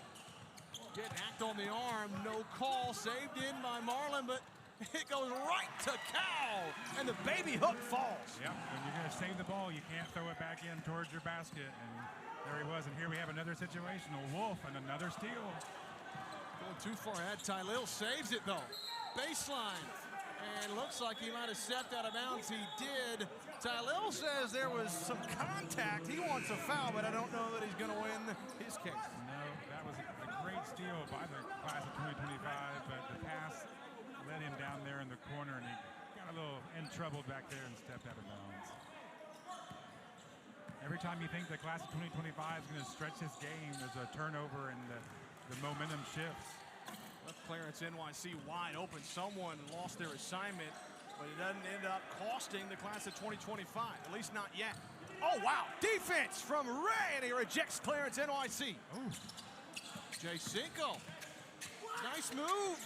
Speaker 2: getting hacked on the arm. No call. Saved in by Marlin, but it goes right to Cal, and the baby hook falls.
Speaker 3: Yep, when you're going to save the ball, you can't throw it back in towards your basket. And there he was, and here we have another situational Wolf and another steal.
Speaker 2: Going too far ahead. Tyleel saves it, though. Baseline. And looks like he might have stepped out of bounds. He did. Tyleel says there was some contact. He wants a foul, but I don't know that he's going to win his case.
Speaker 3: No, that was a great steal by the class of 2025, but the pass led him down there in the corner, and he got a little in trouble back there and stepped out of bounds. Every time you think the class of 2025 is going to stretch this game, there's a turnover and the momentum shifts.
Speaker 2: Left clearance, NYC wide open. Someone lost their assignment, but it doesn't end up costing the class of 2025, at least not yet. Oh, wow, defense from Ray, and he rejects Clarence NYC.
Speaker 3: Ooh.
Speaker 2: Jay Cinco, nice move.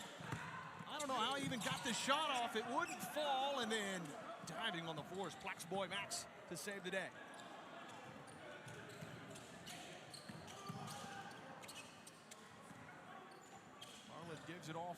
Speaker 2: I don't know how he even got the shot off. It wouldn't fall, and then diving on the floor is Plex Boy Max to save the day. Marlin gives it off.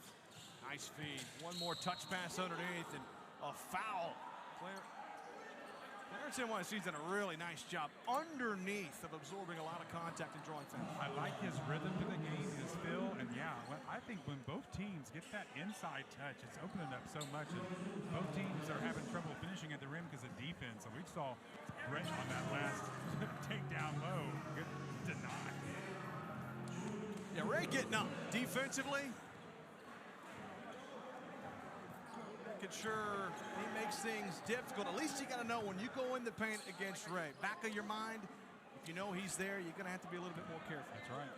Speaker 2: Nice feed. One more touch pass underneath, and a foul. Clarence NYC's done a really nice job underneath of absorbing a lot of contact and drawing fouls.
Speaker 3: I like his rhythm to the game, his feel, and yeah, I think when both teams get that inside touch, it's opening up so much. And both teams are having trouble finishing at the rim because of defense. So we saw Brett on that last takedown low, good deny.
Speaker 2: Yeah, Ray getting up defensively. Making sure he makes things difficult. At least you got to know when you go in the paint against Ray. Back of your mind, if you know he's there, you're going to have to be a little bit more careful.
Speaker 3: That's right.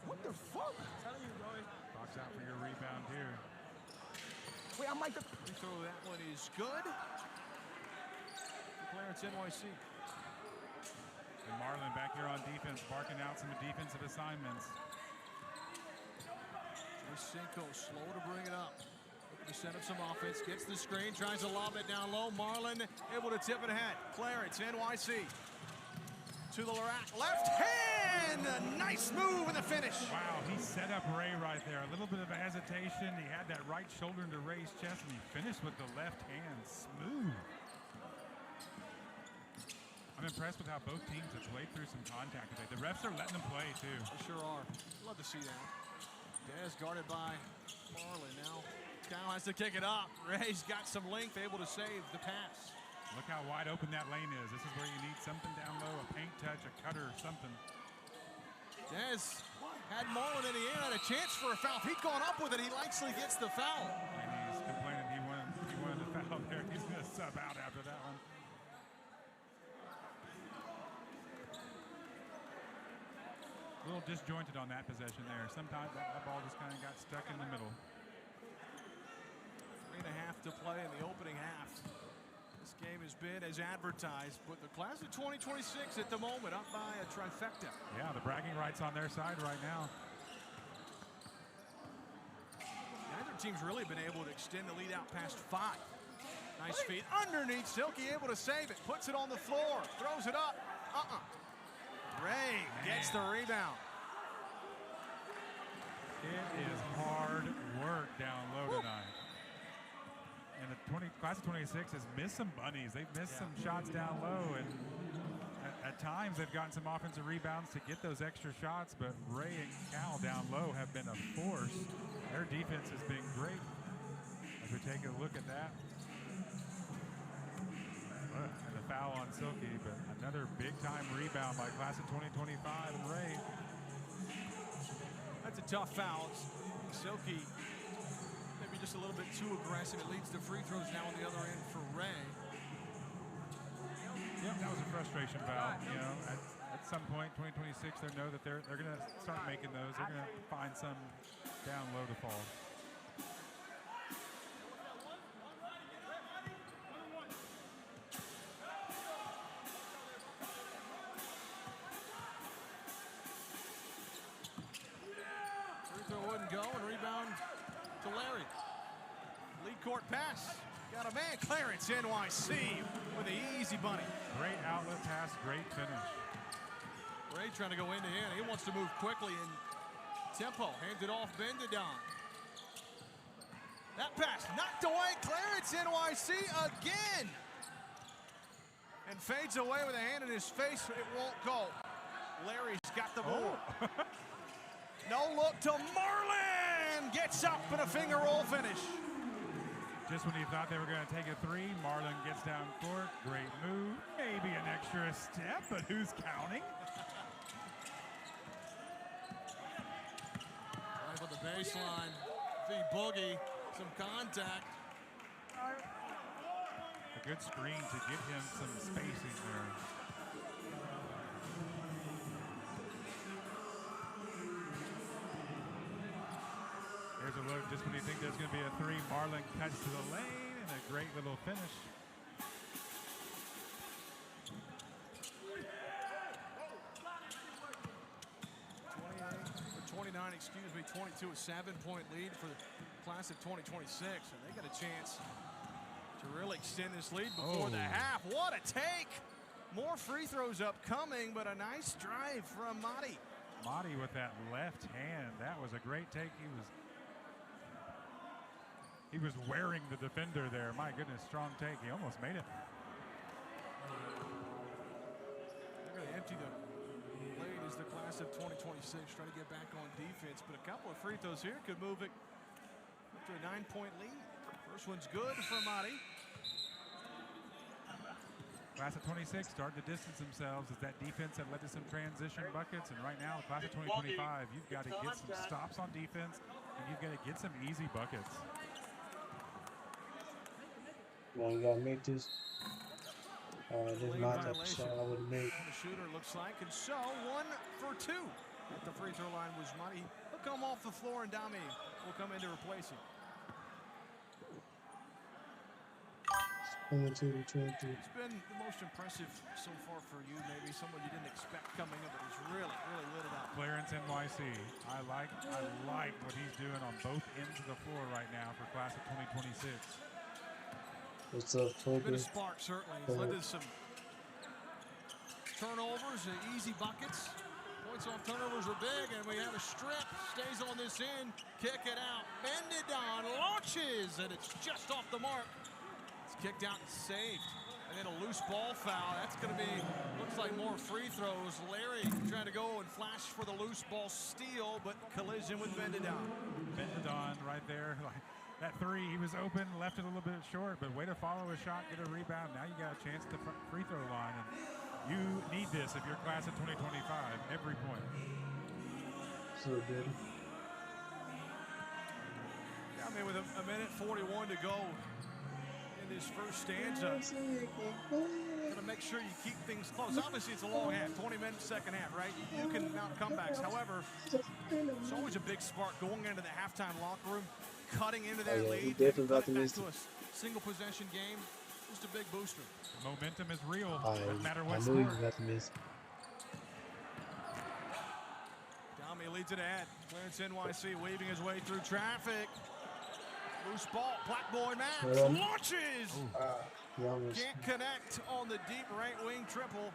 Speaker 4: What the fuck? I'm telling you, bro.
Speaker 3: Box out for your rebound here.
Speaker 4: Wait, I might get...
Speaker 2: Free throw, that one is good. Clarence NYC.
Speaker 3: And Marlin back here on defense, barking out some defensive assignments.
Speaker 2: Jay Cinco slow to bring it up. Looking to set up some offense, gets the screen, tries to lob it down low. Marlin able to tip it ahead. Clarence NYC to the left hand. A nice move in the finish.
Speaker 3: Wow, he set up Ray right there. A little bit of a hesitation. He had that right shoulder into Ray's chest, and he finished with the left hand. Smooth. I'm impressed with how both teams have played through some contact today. The refs are letting them play, too.
Speaker 2: They sure are. Love to see that. Dez guarded by Marlin now. Cal has to kick it up. Ray's got some length, able to save the pass.
Speaker 3: Look how wide open that lane is. This is where you need something down low, a paint touch, a cutter, something.
Speaker 2: Dez had Marlin in the air, had a chance for a foul. If he'd gone up with it, he likely gets the foul.
Speaker 3: And he's complaining he wanted the foul there. He's going to sub out after that one. A little disjointed on that possession there. Sometimes that ball just kind of got stuck in the middle.
Speaker 2: 3.5 to play in the opening half. This game has been as advertised, but the class of 2026 at the moment up by a trifecta.
Speaker 3: Yeah, the bragging rights on their side right now.
Speaker 2: Neither team's really been able to extend the lead out past 5. Nice feed underneath. Silky able to save it. Puts it on the floor. Throws it up. Ray gets the rebound.
Speaker 3: It is hard work down low tonight. And the class of 26 has missed some bunnies. They've missed some shots down low, and at times they've gotten some offensive rebounds to get those extra shots, but Ray and Cal down low have been a force. Their defense has been great. As we take a look at that. And the foul on Silky, but another big-time rebound by class of 2025 and Ray.
Speaker 2: That's a tough foul. Silky maybe just a little bit too aggressive. It leads to free throws now on the other end for Ray.
Speaker 3: Yep, that was a frustration foul. You know, at some point, 2026, they know that they're going to start making those. They're going to find some down low to fall.
Speaker 2: Free throw wouldn't go, and rebound to Larry. Lead court pass. Got a man, Clarence NYC with the easy bunny.
Speaker 3: Great outlet pass, great finish.
Speaker 2: Ray trying to go into him. He wants to move quickly in tempo. Hands it off, Bendadon. That pass knocked away. Clarence NYC again. And fades away with a hand in his face. It won't go. Larry's got the ball. No look to Marlin. Gets up and a finger roll finish.
Speaker 3: Just when he thought they were going to take a three, Marlin gets down court. Great move. Maybe an extra step, but who's counting?
Speaker 2: Right with the baseline. The boogie. Some contact.
Speaker 3: A good screen to give him some spacing there. Here's a look just when you think there's going to be a three. Marlin cuts to the lane, and A great little finish.
Speaker 2: 29, excuse me, 22, a 7-point lead for the class of 2026, and they got a chance to really extend this lead before the half. What a take! More free throws upcoming, but a nice drive from Mady.
Speaker 3: Mady with that left hand. That was a great take. He was wearing the defender there. My goodness, strong take. He almost made it.
Speaker 2: They're going to empty the lane as the class of 2026 try to get back on defense, but a couple of free throws here could move it up to a 9-point lead. First one's good for Mady.
Speaker 3: Class of 26 starting to distance themselves as that defense that led to some transition buckets. And right now, the class of 2025, you've got to get some stops on defense, and you've got to get some easy buckets.
Speaker 1: Well, you got to make this. This is my type of shot I would make.
Speaker 2: The shooter looks like, and so 1 for 2 at the free throw line was Mady. He'll come off the floor, and Dami will come in to replace him.
Speaker 1: It's been
Speaker 2: the most impressive so far for you, maybe someone you didn't expect coming up, but he's really lit it up.
Speaker 3: Clarence NYC. I like what he's doing on both ends of the floor right now for class of 2026.
Speaker 1: What's up, Kobe?
Speaker 2: Been a spark, certainly. He's led to some turnovers, easy buckets. Points off turnovers are big, and we have a strip. Stays on this end, kick it out. Bendidon launches, and it's just off the mark. Kicked out and saved. And then a loose ball foul. That's going to be, looks like more free throws. Larry trying to go and flash for the loose ball steal, but collision with Bendidon.
Speaker 3: Bendidon right there. That three, he was open, left it a little bit short, but way to follow a shot, get a rebound. Now you got a chance at the free throw line. And you need this if you're class of 2025, every point.
Speaker 1: So good.
Speaker 2: Yeah, I mean, with a minute 41 to go, this first stanza, gonna make sure you keep things close. Obviously, it's a long half, 20 minutes second half, right? You can mount comebacks. However, it's always a big spark going into the halftime locker room, cutting into that lead,
Speaker 1: definitely about to
Speaker 2: back
Speaker 1: miss
Speaker 2: to a single possession game. Just a big booster.
Speaker 3: Momentum is real. Doesn't matter what
Speaker 1: I
Speaker 3: score.
Speaker 1: knew he was about to miss.
Speaker 2: Dami leads it ahead. Clarence NYC weaving his way through traffic. Loose ball, Black Boy Max launches! Can't connect on the deep right wing triple.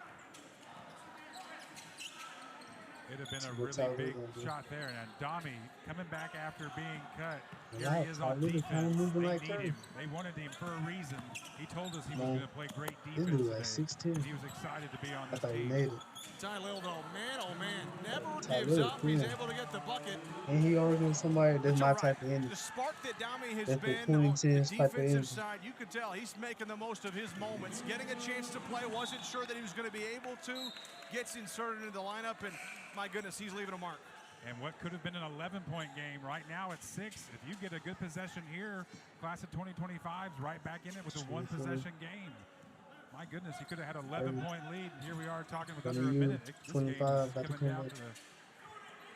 Speaker 3: It'd have been a really big shot there. And Dami coming back after being cut. Here he is on defense. They need him. They wanted him for a reason. He told us he was going to play great defense today. He was excited to be on this team.
Speaker 1: Made it.
Speaker 2: Ty Lil, though, man, never gives up. He's able to get the bucket.
Speaker 1: And he arguing with somebody that's my type of energy.
Speaker 2: The spark that Dami has been on the defensive side, you could tell he's making the most of his moments. Getting a chance to play, wasn't sure that he was going to be able to. Gets inserted into the lineup, and my goodness, he's leaving a mark.
Speaker 3: And what could have been an 11-point game, right now it's 6. If you get a good possession here, class of 2025's right back in it with a one-possession game. My goodness, you could have had an 11-point lead. And here we are talking with under a minute. This game is coming down to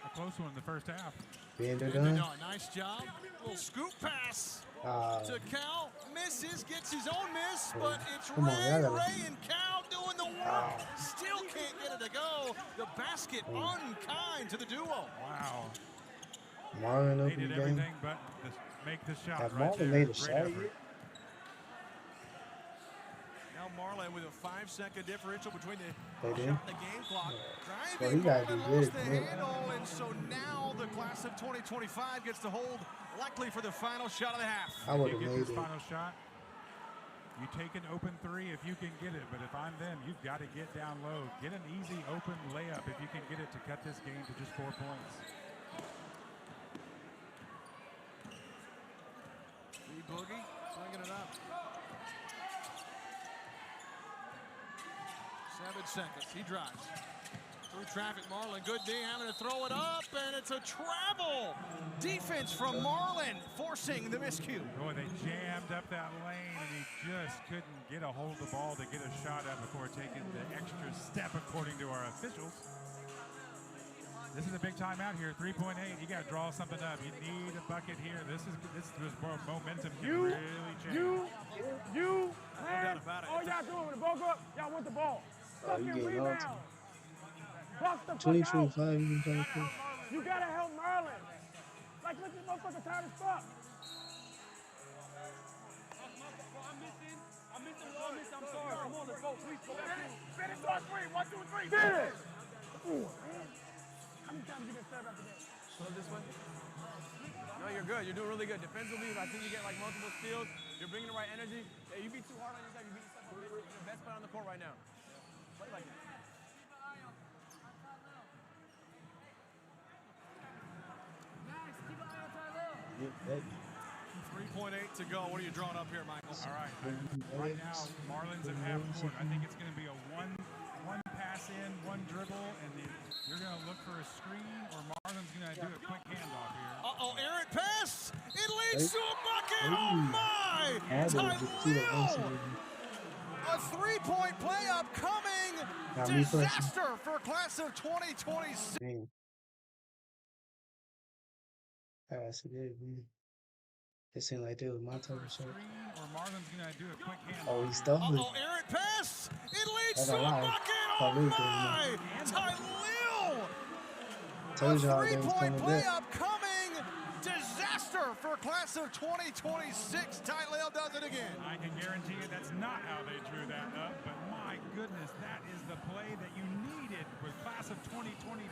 Speaker 3: a close one in the first half.
Speaker 1: Bendidon.
Speaker 2: Nice job. Little scoop pass to Cal. Misses, gets his own miss, but it's Ray and Cal doing the work. Still can't get it to go. The basket unkind to the duo.
Speaker 3: Wow.
Speaker 1: Marlon
Speaker 3: they did everything but make the shot right there.
Speaker 1: Made a
Speaker 3: Great
Speaker 1: shot
Speaker 3: effort.
Speaker 2: Now Marlon with a 5-second differential between the
Speaker 1: shot
Speaker 2: and the game clock. Driving, Marlon lost the handle, and so now the class of 2025 gets to hold likely for the final shot of the half.
Speaker 1: I would have
Speaker 3: made
Speaker 1: made
Speaker 3: this
Speaker 1: it.
Speaker 3: Final shot. You take an open three if you can get it, but if I'm them, you've got to get down low. Get an easy open layup if you can get it to cut this game to just 4 points.
Speaker 2: Boogie bringing it up. 7 seconds. He drives. Through traffic, Marlon. Good D, having to throw it up, and it's a travel. Defense from Marlon, forcing the miscue.
Speaker 3: Boy, they jammed up that lane, and he just couldn't get a hold of the ball to get a shot up before taking the extra step, according to our officials. This is a big time out here. 3.8. You got to draw something up. You need a bucket here. This momentum can really change.
Speaker 4: Man, all y'all doing when the ball go up, y'all want the ball. Fucking rebound. Box the fuck
Speaker 1: 2025, you can play.
Speaker 4: You gotta help Marlon. Like, look, this motherfucker tired as fuck. I'm missing. I'm sorry. Come on, let's go. Please go back. Finish on three. 1, 2, 3. Finish. Ooh, man. How many times you been served after that?
Speaker 5: Slow this one. No, you're good. You're doing really good. Defensively, I think you get like multiple steals. You're bringing the right energy. Yeah, you be too hard on yourself. You beat yourself. You're the best player on the court right now. Play like that.
Speaker 1: Yeah,
Speaker 2: 3.8 to go. What are you drawing up here, Michael?
Speaker 3: All right. Right now, Marlins at half court. I think it's going to be a one pass in, one dribble, and you're going to look for a screen, or Marlins going to do a quick handoff here.
Speaker 2: Uh-oh, errant pass. It leads to a bucket. Oh, my. Tylil. A three-point play upcoming. Disaster for class of 2026.
Speaker 1: Damn. That's it, man. It seemed like they was my type of shot.
Speaker 3: Or Marlins going to do a quick handoff.
Speaker 1: Oh, he stole it.
Speaker 2: Uh-oh, errant pass. It leads to a bucket. Oh, my. Tylil.
Speaker 1: Told y'all
Speaker 2: A
Speaker 1: they was
Speaker 2: three-point
Speaker 1: coming
Speaker 2: play
Speaker 1: back.
Speaker 2: upcoming. Disaster for class of 2026. Tylil does it again.
Speaker 3: I can guarantee you that's not how they drew that up, but my goodness, that is the play that you needed with class of 2025.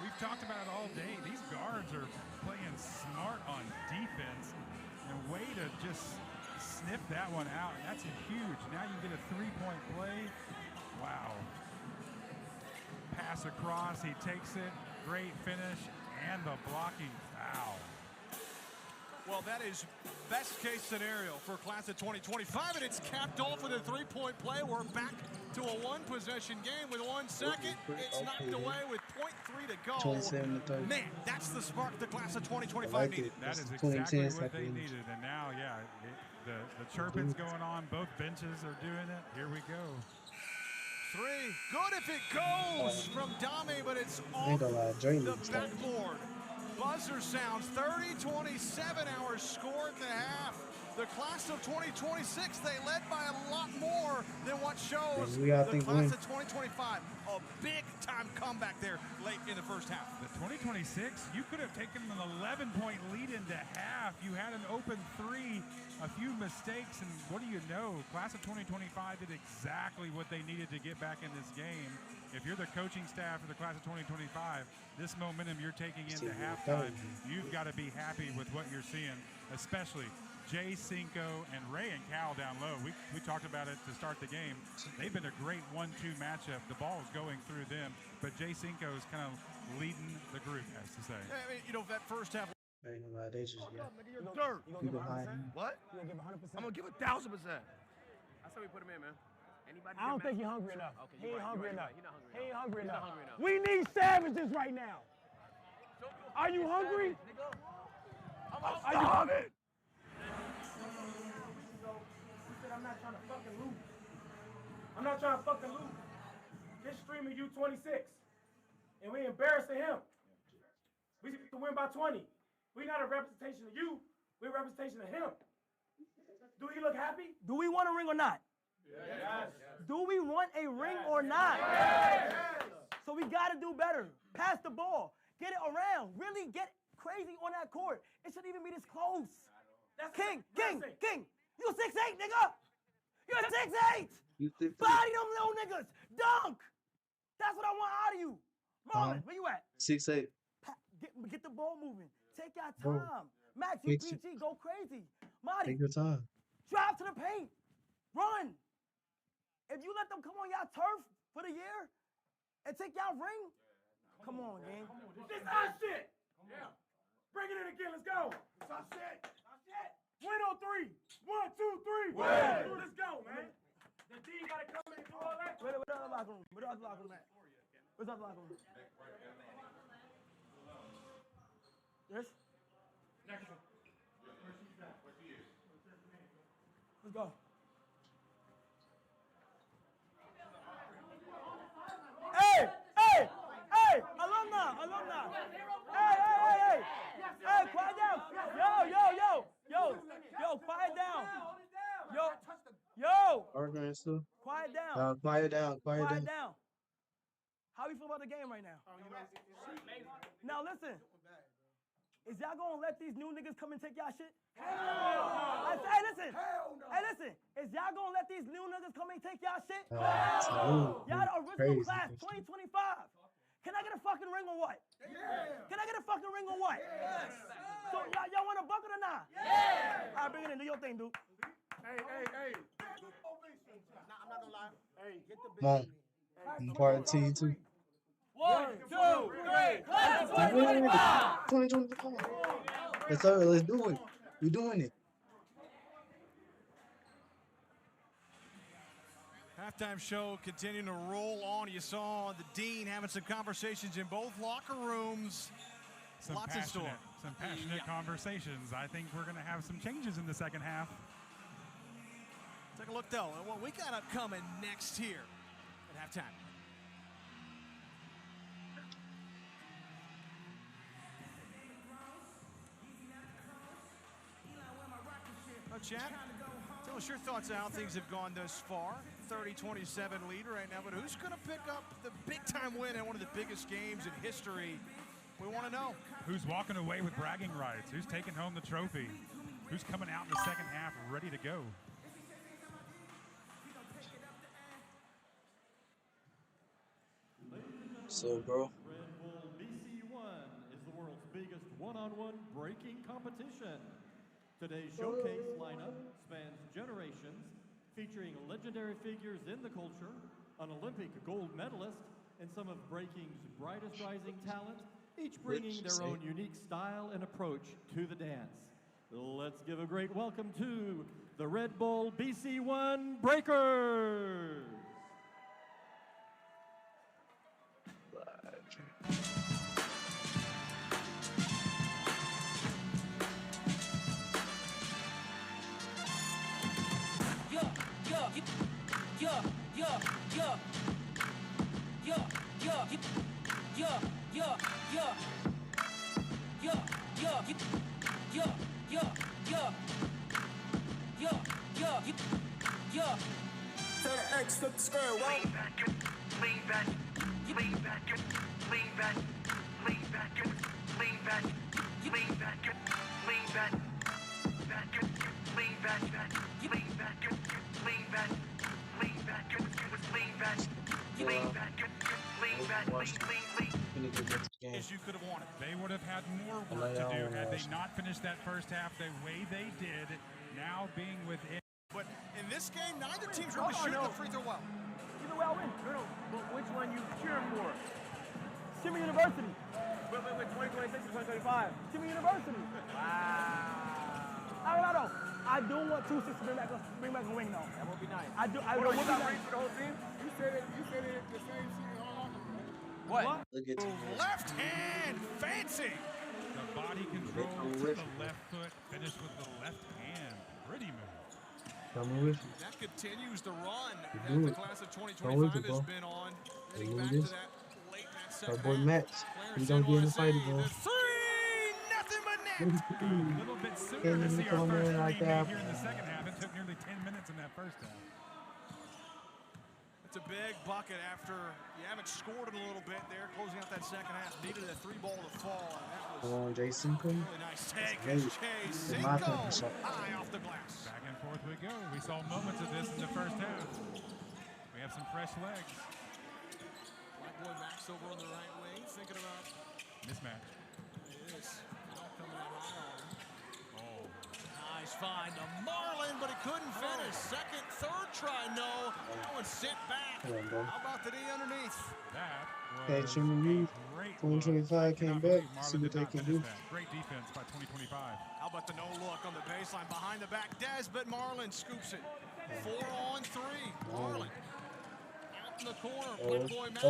Speaker 3: We've talked about it all day. These guards are playing smart on defense, and way to just sniff that one out. That's huge. Now you get a three-point play. Wow. Pass across, he takes it. Great finish, and the blocking foul.
Speaker 2: Well, that is best case scenario for class of 2025, and it's capped off with a three-point play. We're back to a one-possession game with 1 second. It's knocked away with 0.3 to go.
Speaker 1: 27 to 30.
Speaker 2: Man, that's the spark the class of 2025
Speaker 1: I like
Speaker 2: needed.
Speaker 1: it.
Speaker 3: That is
Speaker 1: It's
Speaker 3: exactly
Speaker 1: 2010
Speaker 3: what they
Speaker 1: second.
Speaker 3: needed. And now, yeah, the chirping's going on. Both benches are doing it. Here we go.
Speaker 2: Three, good if it goes from Dame, but it's
Speaker 1: I ain't
Speaker 2: off
Speaker 1: gonna lie, Drake
Speaker 2: the
Speaker 1: needs to start.
Speaker 2: backboard. Buzzer sounds 30-27, our score at the half. The class of 2026, they led by a lot more than what shows
Speaker 1: we all
Speaker 2: the
Speaker 1: think
Speaker 2: class
Speaker 1: win.
Speaker 2: of 2025. A big-time comeback there late in the first half.
Speaker 3: The 2026, you could have taken an 11-point lead into half. You had an open three, a few mistakes, and what do you know? Class of 2025 did exactly what they needed to get back in this game. If you're the coaching staff for the class of 2025, this momentum you're taking into halftime, you've got to be happy with what you're seeing, especially Jay Cinco and Ray and Cal down low. We talked about it to start the game. They've been a great 1-2 matchup. The ball is going through them, but Jay Cinco is kind of leading the group, as to say.
Speaker 2: I mean, you know, that first half.
Speaker 1: I ain't gonna lie, they just got
Speaker 5: You're dirt.
Speaker 1: you behind him.
Speaker 5: What?
Speaker 4: You gonna give 100%?
Speaker 5: I'm gonna give 1,000%. That's how we put him in, man. Anybody
Speaker 4: I don't think he's hungry enough.
Speaker 5: Okay,
Speaker 4: He ain't hungry enough.
Speaker 5: He's not hungry
Speaker 4: He ain't hungry
Speaker 5: He's not
Speaker 4: enough.
Speaker 5: hungry enough.
Speaker 4: We need savages right now. Are you hungry?
Speaker 5: I'm starving.
Speaker 4: I'm not trying to fucking lose. I'm not trying to fucking lose. This streaming U26, and we embarrassing him. We need to win by 20. We're not a representation of you. We're a representation of him. Do he look happy? Do we want a ring or not? Yes. Do we want a ring or not? Yes. So we got to do better. Pass the ball. Get it around. Really get crazy on that court. It shouldn't even be this close. King. You 6'8", nigga. You're 6'8".
Speaker 1: You think
Speaker 4: Body them little niggas. Dunk. That's what I want out of you. Marlon, where you at?
Speaker 1: 6'8".
Speaker 4: Get the ball moving. Take your
Speaker 1: Bro,
Speaker 4: time. Max, you
Speaker 1: get
Speaker 4: PG. Go crazy. Marty,
Speaker 1: Take your time.
Speaker 4: drive to the paint. Run. If you let them come on y'all turf for the year and take y'all ring, come on, gang. This is our shit. Yeah. Bring it in again. Let's go. It's our shit. Win on 3. 1, 2, 3. Win. Let's go, man. The D gotta come in and do all that. Where's the other locker room? Where's the other locker room at? Where's the other locker room? Yes? Next one. Let's go. Hey! Alumni!
Speaker 1: arguing too.
Speaker 4: Quiet down.
Speaker 1: Quiet down. Quiet
Speaker 4: Quiet
Speaker 1: down.
Speaker 4: down. How you feel about the game right now? Now listen. Is y'all gonna let these new niggas come and take y'all shit? I say, hey, listen. Hey, listen. Is y'all gonna let these new niggas come and take y'all shit? Y'all the original class 2025. Can I get a fucking ring or what? Can I get a fucking ring or what? So y'all want a bucket or not? All right, bring it in. Do your thing, dude.
Speaker 6: Hey.
Speaker 2: Nah, I'm not gonna lie. Hey, get the
Speaker 1: Come on. I'm part of the team too.
Speaker 5: 1, 2, 3, class
Speaker 1: 2025. Yes, sir. Let's do it. We're doing it.
Speaker 2: halftime show continuing to roll on. You saw the dean having some conversations in both locker rooms. Lots in store.
Speaker 3: Some passionate conversations. I think we're going to have some changes in the second half.
Speaker 2: Take a look, though, at what we got upcoming next here at halftime. Oh, Chad, tell us your thoughts on how things have gone thus far. 30-27 lead right now, but who's going to pick up the big-time win in one of the biggest games in history? We want to know.
Speaker 3: Who's walking away with bragging rights? Who's taking home the trophy? Who's coming out in the second half ready to go?
Speaker 1: So, bro.
Speaker 7: Red Bull BC1 is the world's biggest one-on-one breaking competition. Today's showcase lineup spans generations, featuring legendary figures in the culture, an Olympic gold medalist, and some of breaking's brightest rising talent, each bringing their own unique style and approach to the dance. Let's give a great welcome to the Red Bull BC1 Breakers!
Speaker 8: To the X, flip the square, right? Lean back, lean back, lean back, lean back, lean back, lean back, lean back, lean back, back, lean back, lean back, lean back, lean back, lean back, lean back, lean back, lean.
Speaker 2: As you could have wanted.
Speaker 3: They would have had more work to do had they not finished that first half the way they did. Now being within.
Speaker 2: But in this game, neither team's really shooting the free throw well.
Speaker 4: Either way, I win.
Speaker 5: No, but which one you cheering for?
Speaker 4: Timmy University.
Speaker 5: Wait, 2026 or 2025?
Speaker 4: Timmy University.
Speaker 5: Wow.
Speaker 4: I don't know. I do want 2-6 to bring back a ring though.
Speaker 5: That would be nice.
Speaker 4: I do. I
Speaker 5: What
Speaker 4: would
Speaker 5: about
Speaker 4: be
Speaker 5: rings for the whole team?
Speaker 6: You said it the same shit in all of them.
Speaker 5: What?
Speaker 1: Look at you.
Speaker 2: Left hand, fancy.
Speaker 3: The body control to the left foot, finished with the left hand. Pretty move.
Speaker 1: Coming with you.
Speaker 2: That continues the run
Speaker 1: You
Speaker 2: that
Speaker 1: do
Speaker 2: the
Speaker 1: it.
Speaker 2: class of
Speaker 1: Come
Speaker 2: 2025
Speaker 1: with it,
Speaker 2: has
Speaker 1: bro.
Speaker 2: been on.
Speaker 1: You
Speaker 2: Getting
Speaker 1: do
Speaker 2: back
Speaker 1: this.
Speaker 2: to that late in that
Speaker 1: Our
Speaker 2: second
Speaker 1: boy
Speaker 2: half.
Speaker 1: Max.
Speaker 2: Players
Speaker 1: He's gonna be in the
Speaker 2: NYC,
Speaker 1: fight, bro.
Speaker 2: the three, nothing but net.
Speaker 3: A little bit sooner
Speaker 1: Can't
Speaker 3: to
Speaker 1: even
Speaker 3: see our
Speaker 1: come
Speaker 3: first
Speaker 1: in like
Speaker 3: three made
Speaker 1: that.
Speaker 3: here in the second half. It took nearly 10 minutes in that first half.
Speaker 2: It's a big bucket after you haven't scored in a little bit there, closing out that second half. Needed a three ball to fall, and that was
Speaker 1: Come on, Jason.
Speaker 2: really nice take.
Speaker 1: Hey,
Speaker 2: Chase
Speaker 1: in my
Speaker 2: Cinco
Speaker 1: fucking shot.
Speaker 2: high off the glass.
Speaker 3: Back and forth we go. We saw moments of this in the first half. We have some fresh legs.
Speaker 2: Black boy Max over on the right wing, thinking about
Speaker 3: Mismatch.
Speaker 2: it is. Now coming out high on him.
Speaker 3: Oh,
Speaker 2: Nice find to Marlin, but he couldn't finish. Second, third try, no. That one sent back.
Speaker 1: Come on, bro.
Speaker 2: How about the D underneath?
Speaker 3: that
Speaker 1: Hey,
Speaker 3: was
Speaker 1: Jimmy Reed,
Speaker 3: a great
Speaker 1: 2025
Speaker 3: look.
Speaker 1: came
Speaker 3: Cannot
Speaker 1: back.
Speaker 3: believe
Speaker 1: See
Speaker 3: Marlon
Speaker 1: what
Speaker 3: did
Speaker 1: they
Speaker 3: not
Speaker 1: can
Speaker 3: finish
Speaker 1: do.
Speaker 3: that. Great defense by 2025.
Speaker 2: How about the no look on the baseline behind the back? Des, but Marlin scoops it. 4-on-3. Marlin out in the corner. Black boy Max.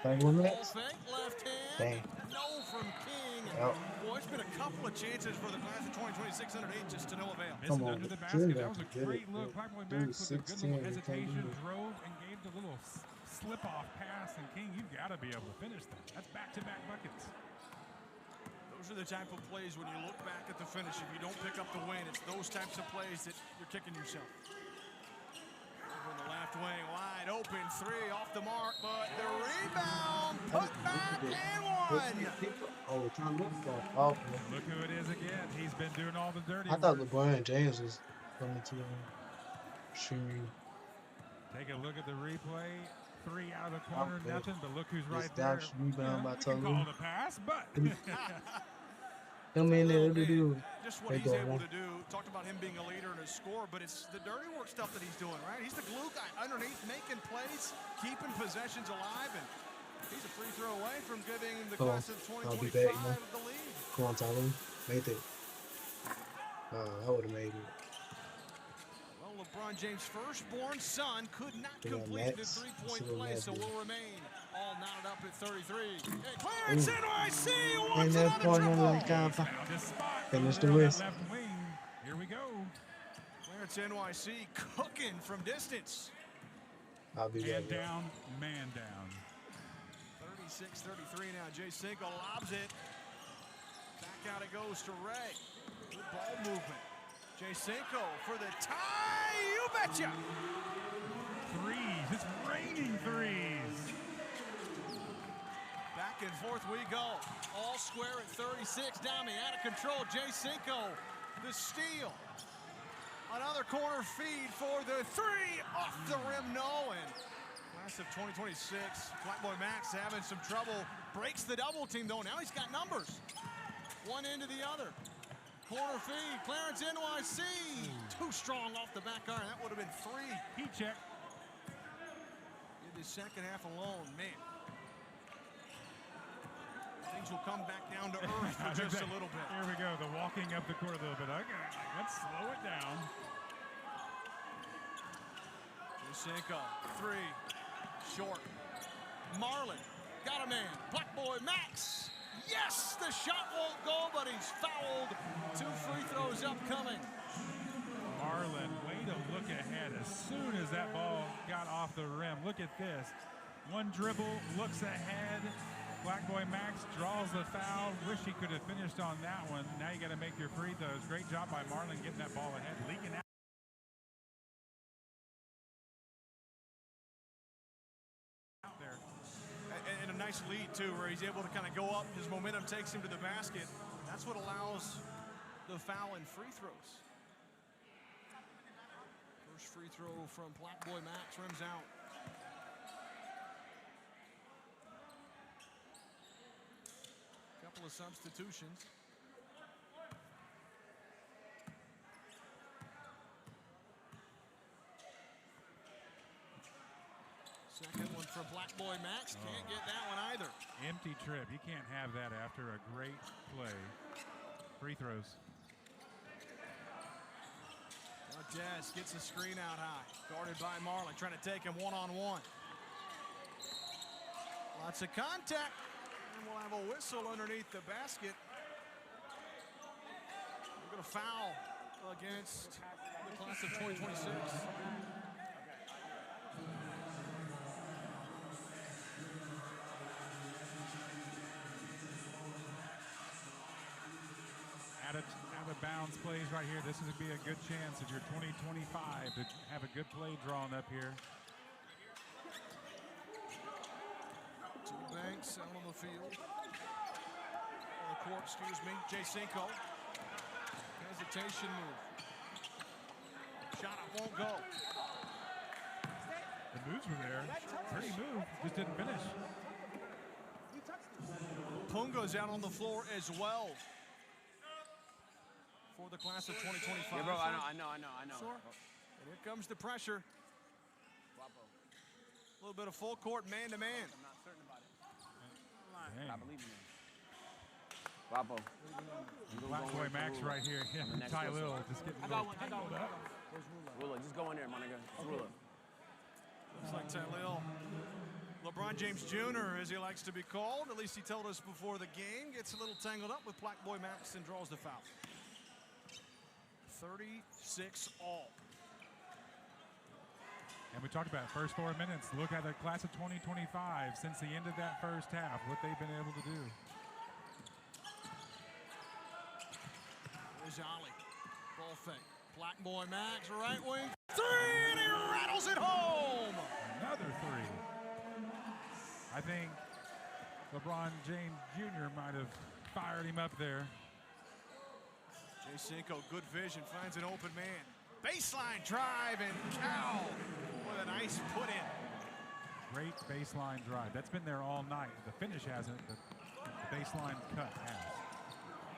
Speaker 1: Bang with
Speaker 2: Ball
Speaker 1: Max.
Speaker 2: fake, left hand.
Speaker 1: Dang.
Speaker 2: No from King.
Speaker 1: Yep.
Speaker 2: Boy, it's been a couple of chances for the class of 2026 underneath, just to no avail.
Speaker 3: Missing
Speaker 1: on,
Speaker 3: under the
Speaker 1: get
Speaker 3: basket.
Speaker 1: it
Speaker 3: That
Speaker 1: up,
Speaker 3: was a
Speaker 1: get it,
Speaker 3: great look.
Speaker 1: bro.
Speaker 3: Black Boy
Speaker 1: Dude,
Speaker 3: Max with a good
Speaker 1: 16,
Speaker 3: little
Speaker 1: you can't
Speaker 3: hesitation,
Speaker 1: do it.
Speaker 3: drove and gave the little slip-off pass. And King, you've got to be able to finish that. That's back-to-back buckets.
Speaker 2: Those are the type of plays when you look back at the finish. If you don't pick up the win, it's those types of plays that you're kicking yourself. wing, wide open three off the mark, but the rebound put back and one.
Speaker 1: Oh, Tom Livingston off.
Speaker 3: Look who it is again. He's been doing all the dirty
Speaker 1: I thought
Speaker 3: work.
Speaker 1: LeBron James was coming to him. Shooting.
Speaker 3: Take a look at the replay. 3 out of the corner,
Speaker 1: Okay.
Speaker 3: nothing. But look who's
Speaker 1: This
Speaker 3: right there.
Speaker 1: dodge rebound by
Speaker 3: we can
Speaker 1: Tully.
Speaker 3: call it a pass, but
Speaker 1: Them in there,
Speaker 2: Oh,
Speaker 1: they
Speaker 2: man,
Speaker 1: do.
Speaker 2: just what
Speaker 1: They
Speaker 2: he's
Speaker 1: go
Speaker 2: able
Speaker 1: on.
Speaker 2: to do. Talked about him being a leader and a scorer, but it's the dirty work stuff that he's doing, right? He's the glue guy underneath, making plays, keeping possessions alive, and he's a free throw away from giving the
Speaker 1: Come on.
Speaker 2: class of
Speaker 1: I'll be back,
Speaker 2: 2025
Speaker 1: man.
Speaker 2: the lead.
Speaker 1: Come on, Tyler. Make it. I would have made it.
Speaker 2: Well, LeBron James' firstborn son could not
Speaker 1: Come on,
Speaker 2: complete the
Speaker 1: Max.
Speaker 2: three-point
Speaker 1: Let's see what
Speaker 2: play,
Speaker 1: Max
Speaker 2: so
Speaker 1: do.
Speaker 2: will remain all knotted up at 33. Hey, Clarence
Speaker 1: Ooh.
Speaker 2: NYC
Speaker 1: And
Speaker 2: wants
Speaker 1: that
Speaker 2: another
Speaker 1: corner
Speaker 2: triple.
Speaker 1: like
Speaker 3: found his spot.
Speaker 1: Finish
Speaker 3: over
Speaker 1: the
Speaker 3: there on that
Speaker 1: rest.
Speaker 3: left wing. Here we go.
Speaker 2: Clarence NYC cooking from distance.
Speaker 1: I'll be
Speaker 3: Man
Speaker 1: back.
Speaker 3: down, man down.
Speaker 2: 36-33 now. Jay Cinco lobs it. Back out it goes to Ray. Good ball movement. Jay Cinco for the tie. You betcha.
Speaker 3: Threes. It's raining threes.
Speaker 2: Back and forth we go. All square at 36. Down the out of control. Jay Cinco, the steal. Another corner feed for the three. Off the rim, no. And class of 2026, Flatboy Max having some trouble. Breaks the double team, though. Now he's got numbers. One end to the other. Corner feed. Clarence NYC. Too strong off the back iron. That would have been three.
Speaker 3: Heat check.
Speaker 2: In the second half alone, man. Things will come back down to earth for just a little bit.
Speaker 3: Here we go. The walking up the court a little bit. Okay, let's slow it down.
Speaker 2: Cinco, three, short. Marlin, got a man. Black Boy Max. Yes, the shot won't go, but he's fouled. 2 free throws upcoming.
Speaker 3: Marlin, way to look ahead as soon as that ball got off the rim. Look at this. One dribble, looks ahead. Black Boy Max draws the foul. Wish he could have finished on that one. Now you got to make your free throws. Great job by Marlin getting that ball ahead, leaking out. There.
Speaker 2: And a nice lead, too, where he's able to kind of go up. His momentum takes him to the basket. That's what allows the foul and free throws. First free throw from Black Boy Max rims out. Couple of substitutions. Second one for Black Boy Max. Can't get that one either.
Speaker 3: Empty trip. You can't have that after a great play. Free throws.
Speaker 2: Now Jazz gets a screen out high. Guarded by Marlin, trying to take him one-on-one. Lots of contact. And we'll have a whistle underneath the basket. We're going to foul against the class of 2026.
Speaker 3: Out of bounds plays right here. This would be a good chance if you're 2025 to have a good play drawn up here.
Speaker 2: Two Banks out on the field. On the court, excuse me. Jay Cinco. Hesitation move. Shot up won't go.
Speaker 3: The moves were there. Pretty move. Just didn't finish.
Speaker 2: Punga's out on the floor as well. For the class of 2025.
Speaker 5: Yeah, bro, I know.
Speaker 2: Sure. And here comes the pressure. A little bit of full court man-to-man.
Speaker 5: I'm not certain about it.
Speaker 3: Dang.
Speaker 5: I believe in him. Guapo.
Speaker 3: Black Boy Max right here. Yeah,
Speaker 5: next
Speaker 3: Ty
Speaker 5: whistle.
Speaker 3: Little just getting a little tangled up.
Speaker 5: Rula, just go in there, my nigga. It's Rula.
Speaker 2: Looks like Tylil. LeBron James Jr., as he likes to be called, at least he told us before the game, gets a little tangled up with Black Boy Max and draws the foul. 36 all.
Speaker 3: And we talked about first 4 minutes. Look at the class of 2025 since the end of that first half, what they've been able to do.
Speaker 2: There's Ali. Ball fake. Black Boy Max, right wing. Three, and he rattles it home.
Speaker 3: Another three. I think LeBron James Jr. might have fired him up there.
Speaker 2: Jay Cinco, good vision, finds an open man. Baseline drive, and Cal with a nice put in.
Speaker 3: Great baseline drive. That's been there all night. The finish hasn't, but the baseline cut has.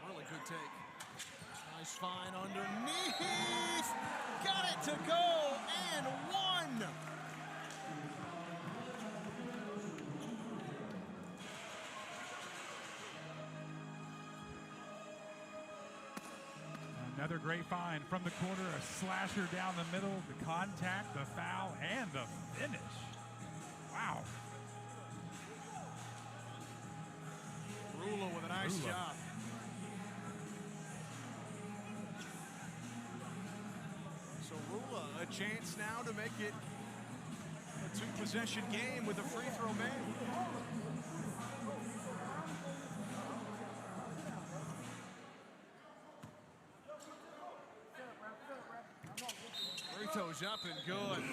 Speaker 2: Really good take. Nice find underneath. Got it to go, and one.
Speaker 3: Another great find from the corner, a slasher down the middle, the contact, the foul, and the finish. Wow.
Speaker 2: Rula with a nice job. So Rula, a chance now to make it a two-possession game with a free throw made. Free throws up and good.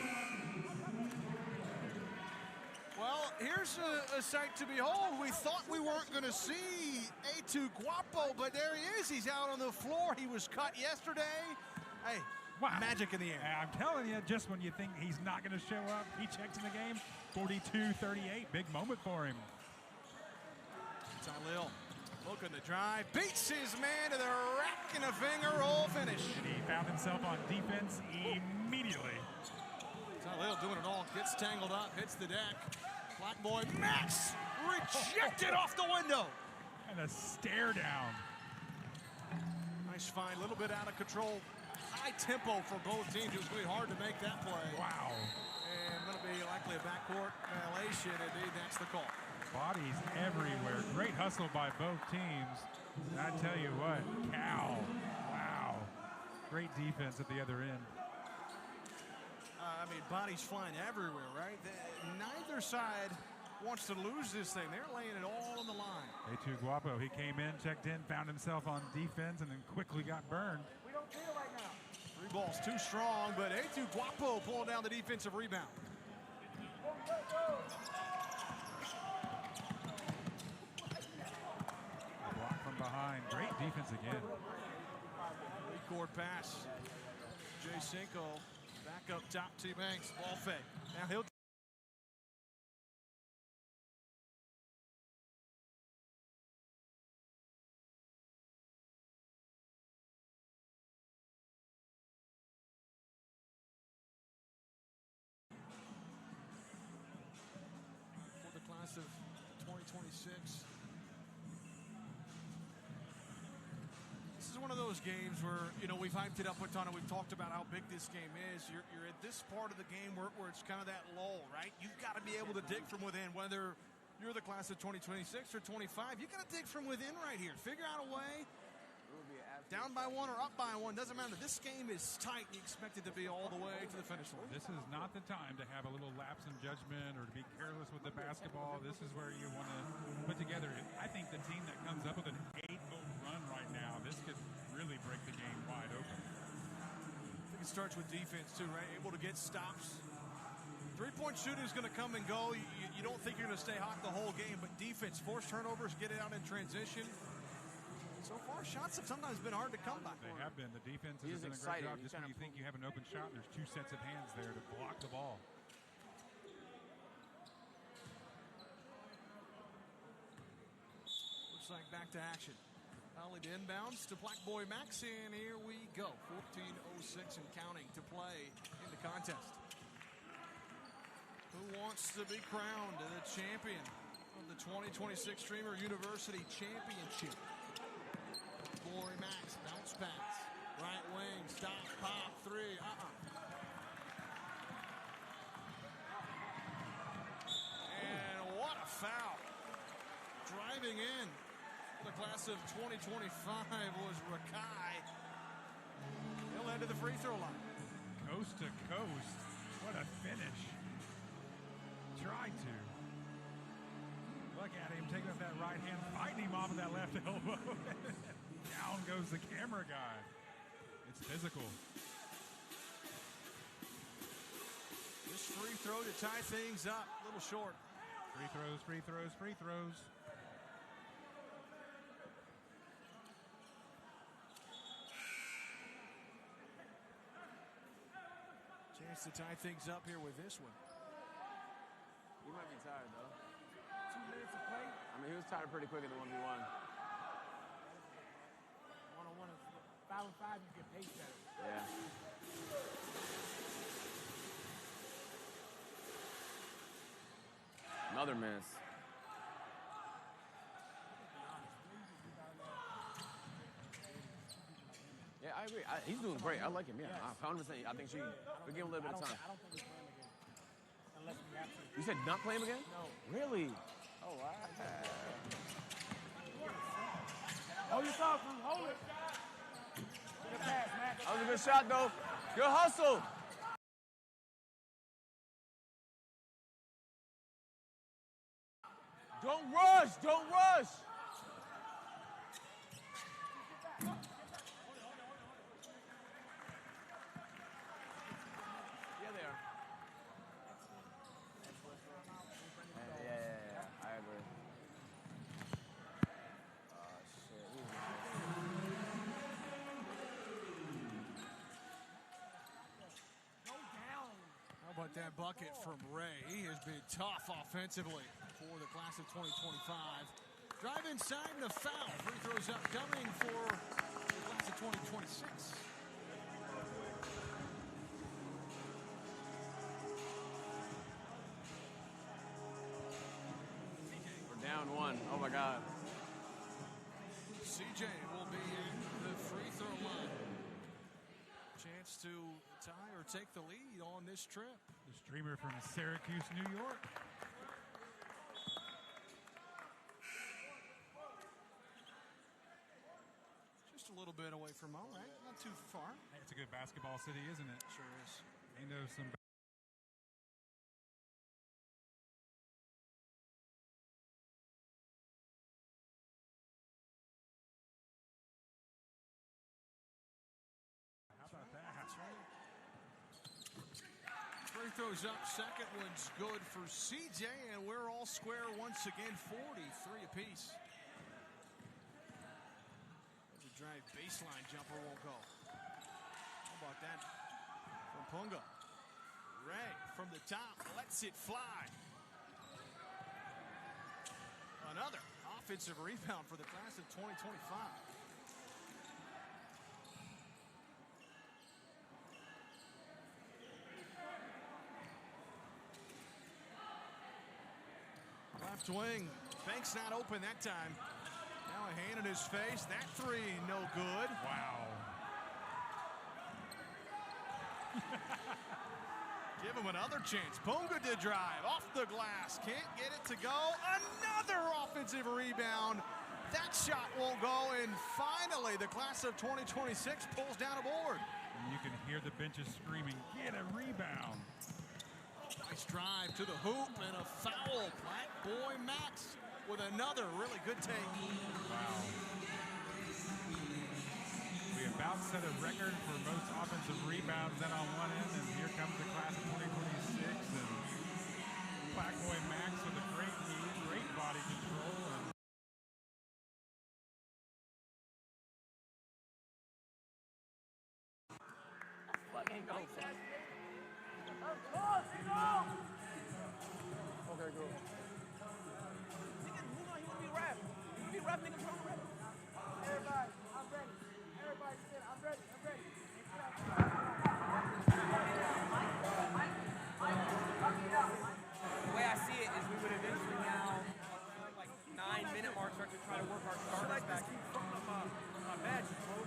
Speaker 2: Well, here's a sight to behold. We thought we weren't going to see Etu Guapo, but there he is. He's out on the floor. He was cut yesterday. Hey,
Speaker 3: wow.
Speaker 2: Magic in the air.
Speaker 3: I'm telling you, just when you think he's not going to show up, he checks in the game. 42-38, big moment for him.
Speaker 2: Tylil looking to drive, beats his man to the rack and a finger roll finish.
Speaker 3: And he found himself on defense immediately.
Speaker 2: Tylil doing it all, gets tangled up, hits the deck. Black boy Max rejected off the window.
Speaker 3: And a stare down.
Speaker 2: Nice find, a little bit out of control. High tempo for both teams. It was really hard to make that play.
Speaker 3: Wow.
Speaker 2: And going to be likely a backcourt violation. Indeed, that's the call.
Speaker 3: Bodies everywhere. Great hustle by both teams. And I tell you what, Cal, wow. Great defense at the other end.
Speaker 2: I mean, bodies flying everywhere, right? Neither side wants to lose this thing. They're laying it all on the line.
Speaker 3: Etu Guapo, he came in, checked in, found himself on defense, and then quickly got burned.
Speaker 4: We don't feel right now.
Speaker 2: Three balls too strong, but Etu Guapo pulling down the defensive rebound.
Speaker 3: Block from behind. Great defense again.
Speaker 2: Three-court pass. Jay Cinco back up top, T-Banks, ball fake. Now he'll for the class of 2026. This is one of those games where, you know, we've hyped it up a ton and we've talked about how big this game is. You're at this part of the game where it's kind of that lull, right? You've got to be able to dig from within, whether you're the class of 2026 or 25. You got to dig from within right here. Figure out a way. Down by one or up by one, doesn't matter. This game is tight. You expect it to be all the way to the finish line.
Speaker 3: This is not the time to have a little lapse in judgment or to be careless with the basketball. This is where you want to put together. I think the team that comes up with an 8-0 run right now, this could really break the game wide open.
Speaker 2: I think it starts with defense too, right? Able to get stops. Three-point shooting is going to come and go. You don't think you're going to stay hot the whole game, but defense, force turnovers, get it out in transition. So far, shots have sometimes been hard to come by.
Speaker 3: They have been. The defense has done a great job. Just when you think you have an open shot, there's two sets of hands there to block the ball.
Speaker 2: Looks like back to action. Ollie to inbounds to Black Boy Max, and here we go. 14:06 and counting to play in the contest. Who wants to be crowned the champion of the 2026 Streamer University Championship? Boy Max, bounce pass. Right wing, stop, pop, three, And what a foul. Driving in. The class of 2025 was Rakai. He'll head to the free throw line.
Speaker 3: Coast to coast. What a finish. Tried to. Look at him taking up that right hand, fighting him off of that left elbow. Down goes the camera guy. It's physical.
Speaker 2: Just free throw to tie things up. A little short.
Speaker 3: Free throws, free throws, free throws.
Speaker 2: Chance to tie things up here with this one.
Speaker 5: He might be tired, though. 2 minutes of play? I mean, he was tired pretty quick in the 1v1.
Speaker 4: One-on-one is 5 on 5, you get paid better.
Speaker 5: Yeah. Another miss. Yeah, I agree. He's doing great. I like him. Yeah, 100%. I think we give him a little bit of time.
Speaker 4: I don't think we play him again. Unless we have to.
Speaker 5: You said not play him again?
Speaker 4: No.
Speaker 5: Really? Oh, wow.
Speaker 4: Hold your thought, Drew. Hold it. Good pass, Matt.
Speaker 5: That was a good shot, though. Good hustle. Don't rush. Don't rush. Yeah, they are. Yeah. I agree. Oh, shit.
Speaker 2: How about that bucket from Ray? He has been tough offensively for the class of 2025. Drive inside and a foul. Free throws upcoming for the class of 2026.
Speaker 5: We're down 1. Oh, my God.
Speaker 2: CJ will be in the free throw line. Chance to tie or take the lead on this trip.
Speaker 3: The streamer from Syracuse, New York.
Speaker 2: Just a little bit away from home, right? Not too far.
Speaker 3: It's a good basketball city, isn't it?
Speaker 2: Sure is.
Speaker 3: They know some. How about that?
Speaker 2: That's right. Free throws up. Second one's good for CJ, and we're all square once again. 43 apiece. There's a drive baseline jumper won't go. How about that from Punga? Ray from the top lets it fly. Another offensive rebound for the class of 2025. Left wing. Banks not open that time. Now a hand in his face. That three, no good.
Speaker 3: Wow.
Speaker 2: Give him another chance. Punga to drive. Off the glass. Can't get it to go. Another offensive rebound. That shot won't go. And finally, the class of 2026 pulls down a board.
Speaker 3: And you can hear the benches screaming, get a rebound.
Speaker 2: Nice drive to the hoop and a foul. Black boy Max with another really good take.
Speaker 3: Wow. We about set a record for most offensive rebounds then on one end, and here comes the class of 2026. And Black boy Max with a great knee, great body control. And
Speaker 4: Fucking go. Okay, cool. Niggas, move on, he wanna be rap. You be rap, niggas, wanna rap. Everybody, I'm ready. Everybody said, I'm ready, I'm ready. The way I see it is we would eventually now, like 9-minute mark, start to try to work our starters back. Keep fucking up my badges, bro.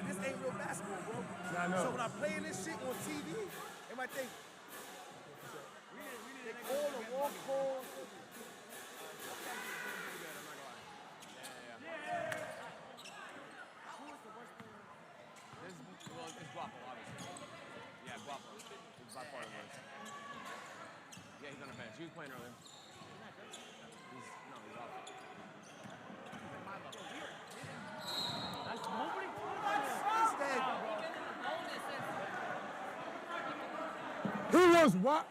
Speaker 4: This ain't real basketball, bro. Yeah, I know. So when I play this shit on TV, they might think, they call the walk call.
Speaker 5: It's Guapo, obviously. Yeah, Guapo. He's by far the worst. Yeah, he's on the bench. He was playing earlier. He's off.
Speaker 4: That's nobody.
Speaker 6: He was what?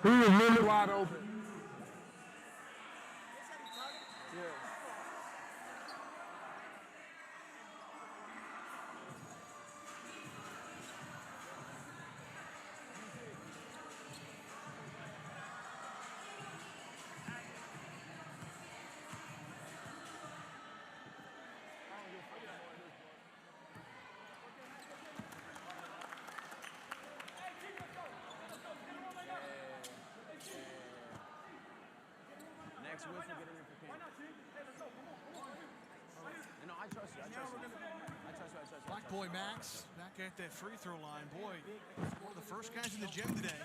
Speaker 6: He was really wide open.
Speaker 5: Next whistle, get it in for King. No, I trust you. I trust you. I trust you.
Speaker 2: Black Boy Max back at that free throw line. Boy, one of the first guys in the gym today.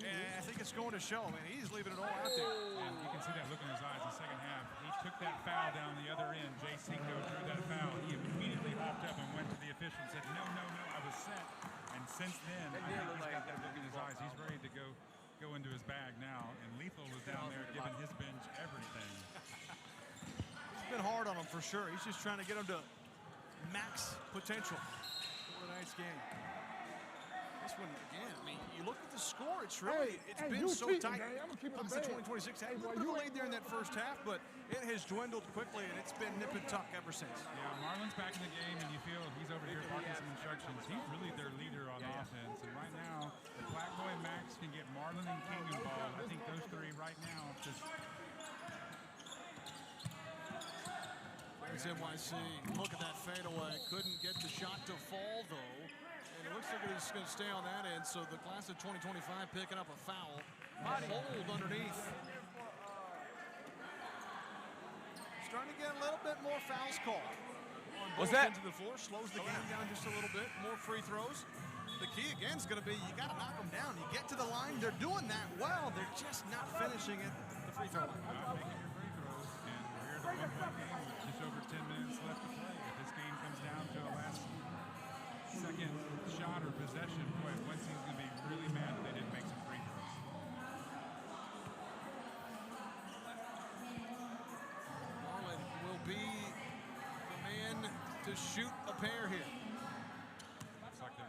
Speaker 2: And I think it's going to show, man. He's leaving it all out there.
Speaker 3: And you can see that look in his eyes in the second half. He took that foul down the other end. Jay Cinco drew that foul. He immediately hopped up and went to the official and said, no, I was set. And since then, I think he's got that look in his eyes. He's ready to go into his bag now. And Lethal was down there giving his bench everything.
Speaker 2: It's been hard on him for sure. He's just trying to get him to max potential for tonight's game. This one, again, I mean, you look at the score, it's really, it's been so tight. Class of 2026 had a little bit of a lead there in that first half, but it has dwindled quickly, and it's been nip and tuck ever since.
Speaker 3: Yeah, Marlon's back in the game, and you feel he's over here barking some instructions. He's really their leader on offense, and right now, if Black Boy Max can get Marlon and King involved, I think those three right now just...
Speaker 2: There's NYC. Look at that fadeaway. Couldn't get the shot to fall, though. And it looks like it's going to stay on that end. So the class of 2025 picking up a foul. Hold underneath. Starting to get a little bit more fouls called.
Speaker 5: What's that?
Speaker 2: Into the floor, slows the game down just a little bit. More free throws. The key again is going to be you got to knock them down. You get to the line, they're doing that well. They're just not finishing it. The free throw line.
Speaker 3: Not making your free throws, and we're at a one-point game with just over 10 minutes left to play. If this game comes down to a last second shot or possession, boy, one team's going to be really mad if they didn't make some free throws.
Speaker 2: Marlon will be the man to shoot a pair here.
Speaker 3: Looks like they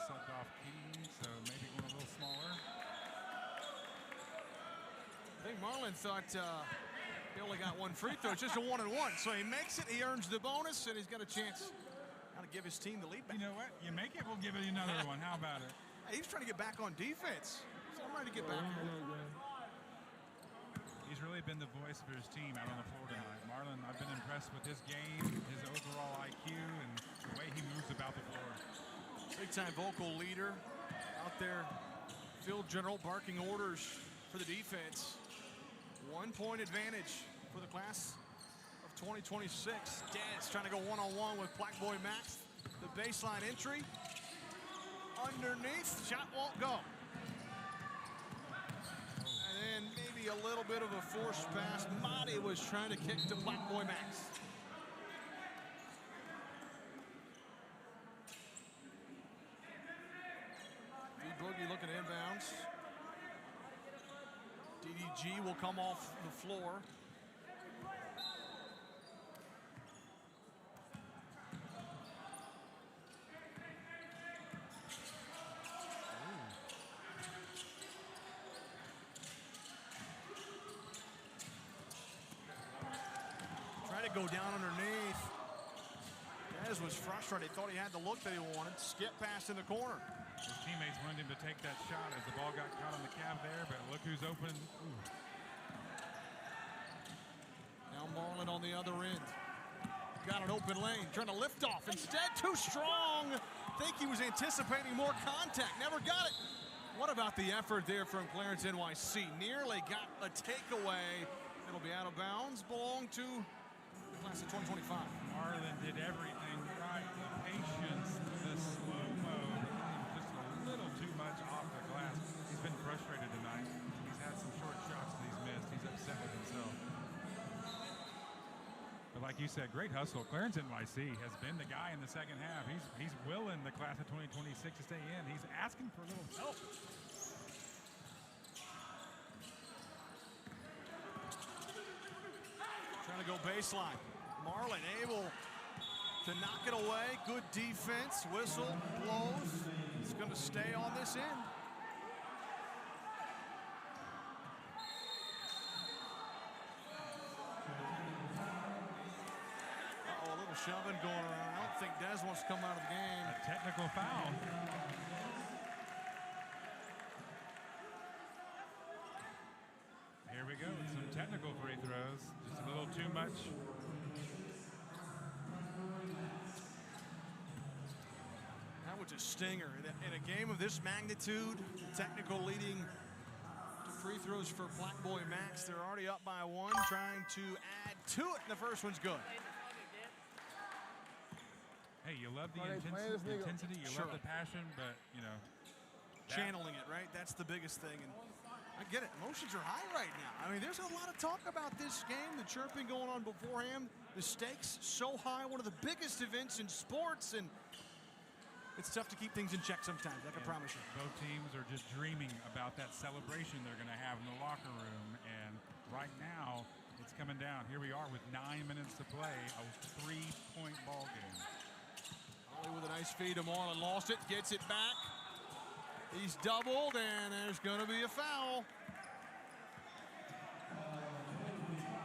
Speaker 3: subbed off King, so maybe going a little smaller.
Speaker 2: I think Marlon thought he only got one free throw. It's just a 1-and-1. So he makes it, he earns the bonus, and he's got a chance now to give his team the lead back.
Speaker 3: You know what? You make it, we'll give it another one. How about it?
Speaker 2: Hey, he's trying to get back on defense. So I'm ready to get back here.
Speaker 3: He's really been the voice of his team out on the floor tonight. Marlon, I've been impressed with his game, his overall IQ, and the way he moves about the floor.
Speaker 2: Big-time vocal leader out there. Field general barking orders for the defense. 1-point advantage for the class of 2026. Dez trying to go one-on-one with Black Boy Max. The baseline entry. Underneath, shot won't go. And then maybe a little bit of a forced pass. Madi was trying to kick to Black Boy Max. Boogie looking inbounds. DDG will come off the floor. Try to go down underneath. Dez was frustrated. Thought he had the look that he wanted. Skip pass in the corner.
Speaker 3: His teammates wanted him to take that shot as the ball got caught on the calf there, but look who's open. Ooh.
Speaker 2: Now Marlon on the other end. Got an open lane, trying to lift off. Instead, too strong. Think he was anticipating more contact. Never got it. What about the effort there from Clarence NYC? Nearly got a takeaway. It'll be out of bounds. Belong to the class of 2025.
Speaker 3: Marlon did everything right. The patience, the slow-mo, just a little too much off the glass. He's been frustrated tonight. He's had some short shots that he's missed. He's upset with himself. But like you said, great hustle. Clarence NYC has been the guy in the second half. He's willing the class of 2026 to stay in. He's asking for a little help.
Speaker 2: Trying to go baseline. Marlin able to knock it away. Good defense. Whistle blows. It's going to stay on this end. Uh-oh, a little shoving going around. I don't think Dez wants to come out of the game.
Speaker 3: A technical foul. Here we go. Some technical free throws. Just a little too much.
Speaker 2: That was a stinger. In a game of this magnitude, technical leading to free throws for Black Boy Max. They're already up by 1, trying to add to it, and the first one's good.
Speaker 3: Hey, you love the
Speaker 6: Are they playing this nigga?
Speaker 3: intensity, you
Speaker 2: Sure.
Speaker 3: love the passion, but, you know.
Speaker 2: Channeling it, right? That's the biggest thing. And I get it. Emotions are high right now. I mean, there's a lot of talk about this game, the chirping going on beforehand, the stakes so high, one of the biggest events in sports, and it's tough to keep things in check sometimes, I can promise you.
Speaker 3: Both teams are just dreaming about that celebration they're going to have in the locker room, and right now, it's coming down. Here we are with 9 minutes to play, a 3-point ball game.
Speaker 2: Ollie with a nice feed to Marlin, lost it, gets it back. He's doubled, and there's going to be a foul.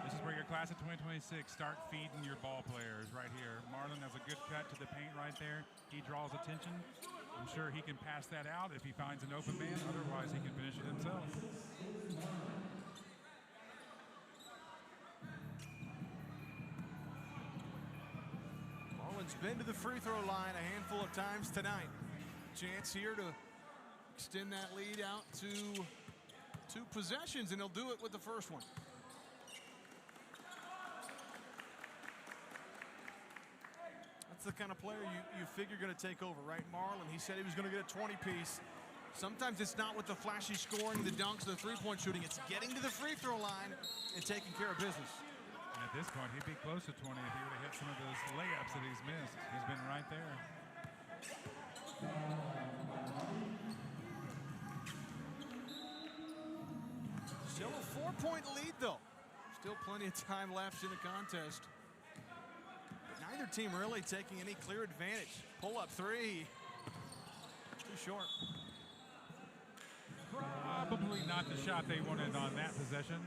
Speaker 3: This is where your class of 2026 start feeding your ball players right here. Marlin has a good cut to the paint right there. He draws attention. I'm sure he can pass that out if he finds an open man. Otherwise, he can finish it himself.
Speaker 2: Marlin's been to the free throw line a handful of times tonight. Chance here to extend that lead out to 2 possessions, and he'll do it with the first one. That's the kind of player you figure going to take over, right, Marlin? He said he was going to get a 20-piece. Sometimes it's not with the flashy scoring, the dunks, the three-point shooting. It's getting to the free throw line and taking care of business.
Speaker 3: And at this point, he'd be close to 20 if he would have hit some of those layups that he's missed. He's been right there.
Speaker 2: Still a 4-point lead, though. Still plenty of time left in the contest. But neither team really taking any clear advantage. Pull-up 3. Too short.
Speaker 3: Probably not the shot they wanted on that possession.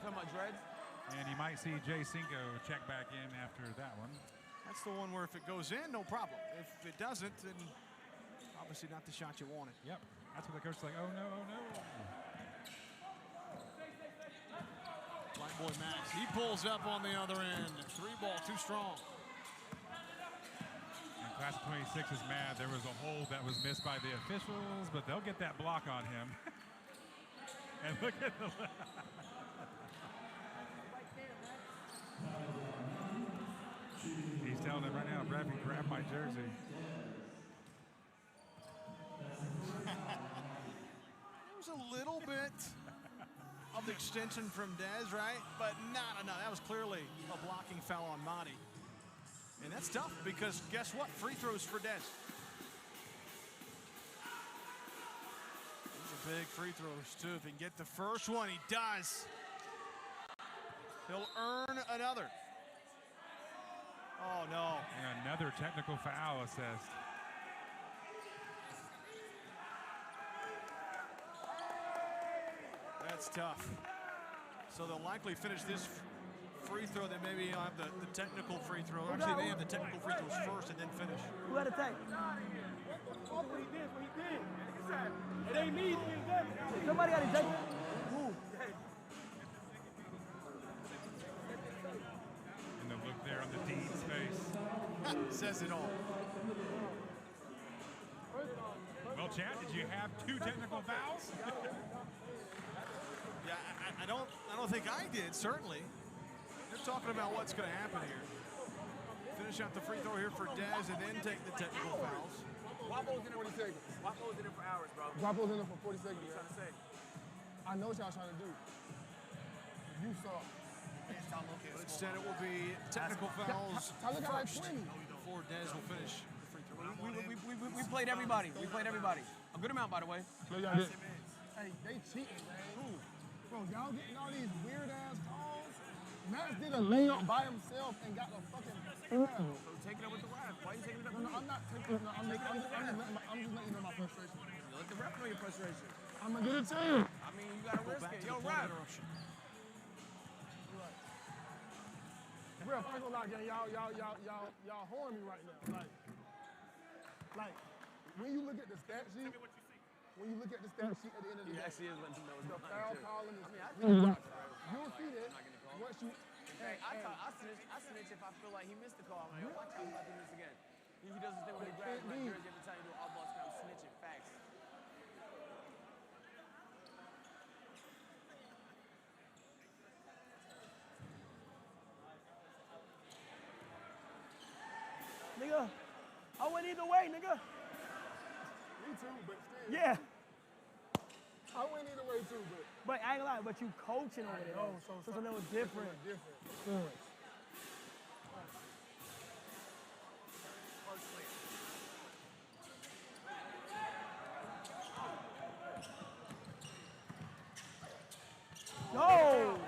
Speaker 5: Talking about dreads?
Speaker 3: And you might see Jay Cinco check back in after that one.
Speaker 2: That's the one where if it goes in, no problem. If it doesn't, then obviously not the shot you wanted.
Speaker 3: Yep. That's what the coach is like, oh no, oh no.
Speaker 2: Black Boy Max, he pulls up on the other end. 3 ball, too strong.
Speaker 3: And class of 26 is mad. There was a hold that was missed by the officials, but they'll get that block on him. And look at the... He's telling him right now, Bradley, grab my jersey.
Speaker 2: It was a little bit of the extension from Dez, right? But no, that was clearly a blocking foul on Monty. And that's tough because guess what? Free throws for Dez. These are big free throws too. If he can get the first one, he does. He'll earn another. Oh no.
Speaker 3: And another technical foul assessed.
Speaker 2: That's tough. So they'll likely finish this free throw, then maybe you'll have the technical free throw. Actually, they have the technical free throws first and then finish.
Speaker 4: Who had a take? What he did, what he did. It ain't me. Somebody got a take. Who?
Speaker 3: And the look there on the Dean's face.
Speaker 2: Says it all.
Speaker 3: Well, Chad, did you have 2 technical fouls?
Speaker 2: Yeah, I don't think I did, certainly. They're talking about what's going to happen here. Finish out the free throw here for Dez and then take the technical fouls.
Speaker 5: Wapo's in there
Speaker 6: 40 seconds.
Speaker 5: Wapo's in there for hours, bro.
Speaker 6: Guapo's in there for 40 seconds.
Speaker 5: What are you trying to say?
Speaker 6: I know what y'all trying to do. You saw.
Speaker 2: But instead it will be technical fouls
Speaker 6: Tyler got like
Speaker 2: first
Speaker 6: 20.
Speaker 2: before Dez will finish the free throw.
Speaker 5: We played everybody. We played everybody. A good amount, by the way.
Speaker 6: No, y'all did. Hey, they cheating, man. Who? Bro, y'all getting all these weird ass calls. Max did a layup by himself and got a fucking foul.
Speaker 5: So take it up with the ref. Why are you taking it up with
Speaker 6: No,
Speaker 5: me?
Speaker 6: I'm not taking it. No, I'm just letting you know my frustration.
Speaker 5: Let the ref know your frustration.
Speaker 6: I'm gonna get it to you.
Speaker 5: I mean, you gotta risk it. Yo, ref.
Speaker 6: Bro, I ain't gonna lie, gang. Y'all horn me right now. Like, when you look at the stat sheet, when you look at the stat sheet at the end of the
Speaker 5: He
Speaker 6: day,
Speaker 5: actually is letting him know it's
Speaker 6: the
Speaker 5: not
Speaker 6: foul
Speaker 5: too.
Speaker 6: calling is you'll see that once you.
Speaker 5: Hey, I snitch if I feel like he missed the call. I'm like, yo, watch out, he's about to do this again. He does this thing when he grabs my jersey every time you do all balls, I'm snitching. Facts.
Speaker 4: Nigga, I went either way, nigga.
Speaker 6: Me too, but still.
Speaker 4: Yeah.
Speaker 6: I went either way too, but.
Speaker 4: But I ain't gonna lie, but you coaching over there.
Speaker 6: Oh,
Speaker 4: So it's a little different.
Speaker 6: Different.
Speaker 4: No!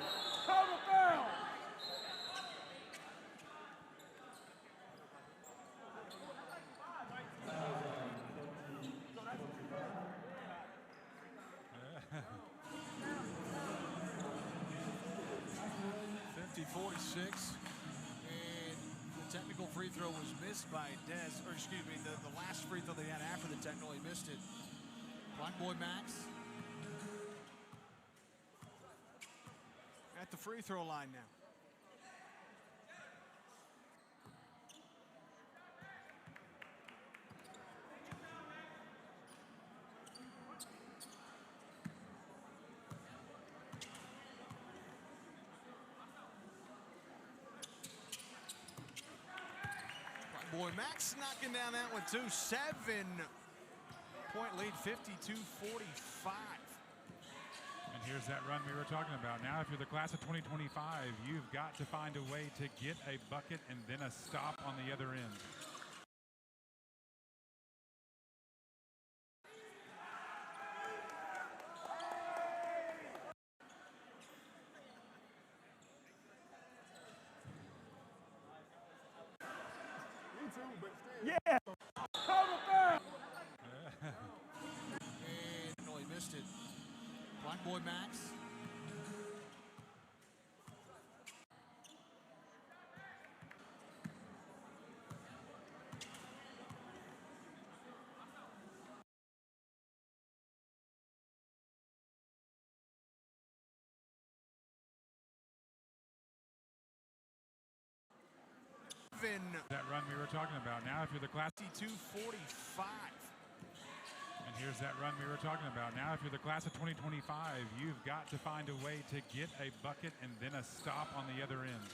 Speaker 4: Cover foul!
Speaker 2: And the technical free throw was missed by Dez, or excuse me, the last free throw they had after the technical, he missed it. Black Boy Max at the free throw line now. Boy, Max knocking down that one too. 7-point lead, 52-45.
Speaker 3: And here's that run we were talking about. Now, if you're the class of 2025, you've got to find a way to get a bucket and then a stop on the other end.
Speaker 4: Yeah! Cover foul!
Speaker 2: And no, he missed it. Black Boy Max.
Speaker 3: That run we were talking about. Now, if you're the class
Speaker 2: 52-45.
Speaker 3: And here's that run we were talking about. Now, if you're the class of 2025, you've got to find a way to get a bucket and then a stop on the other end.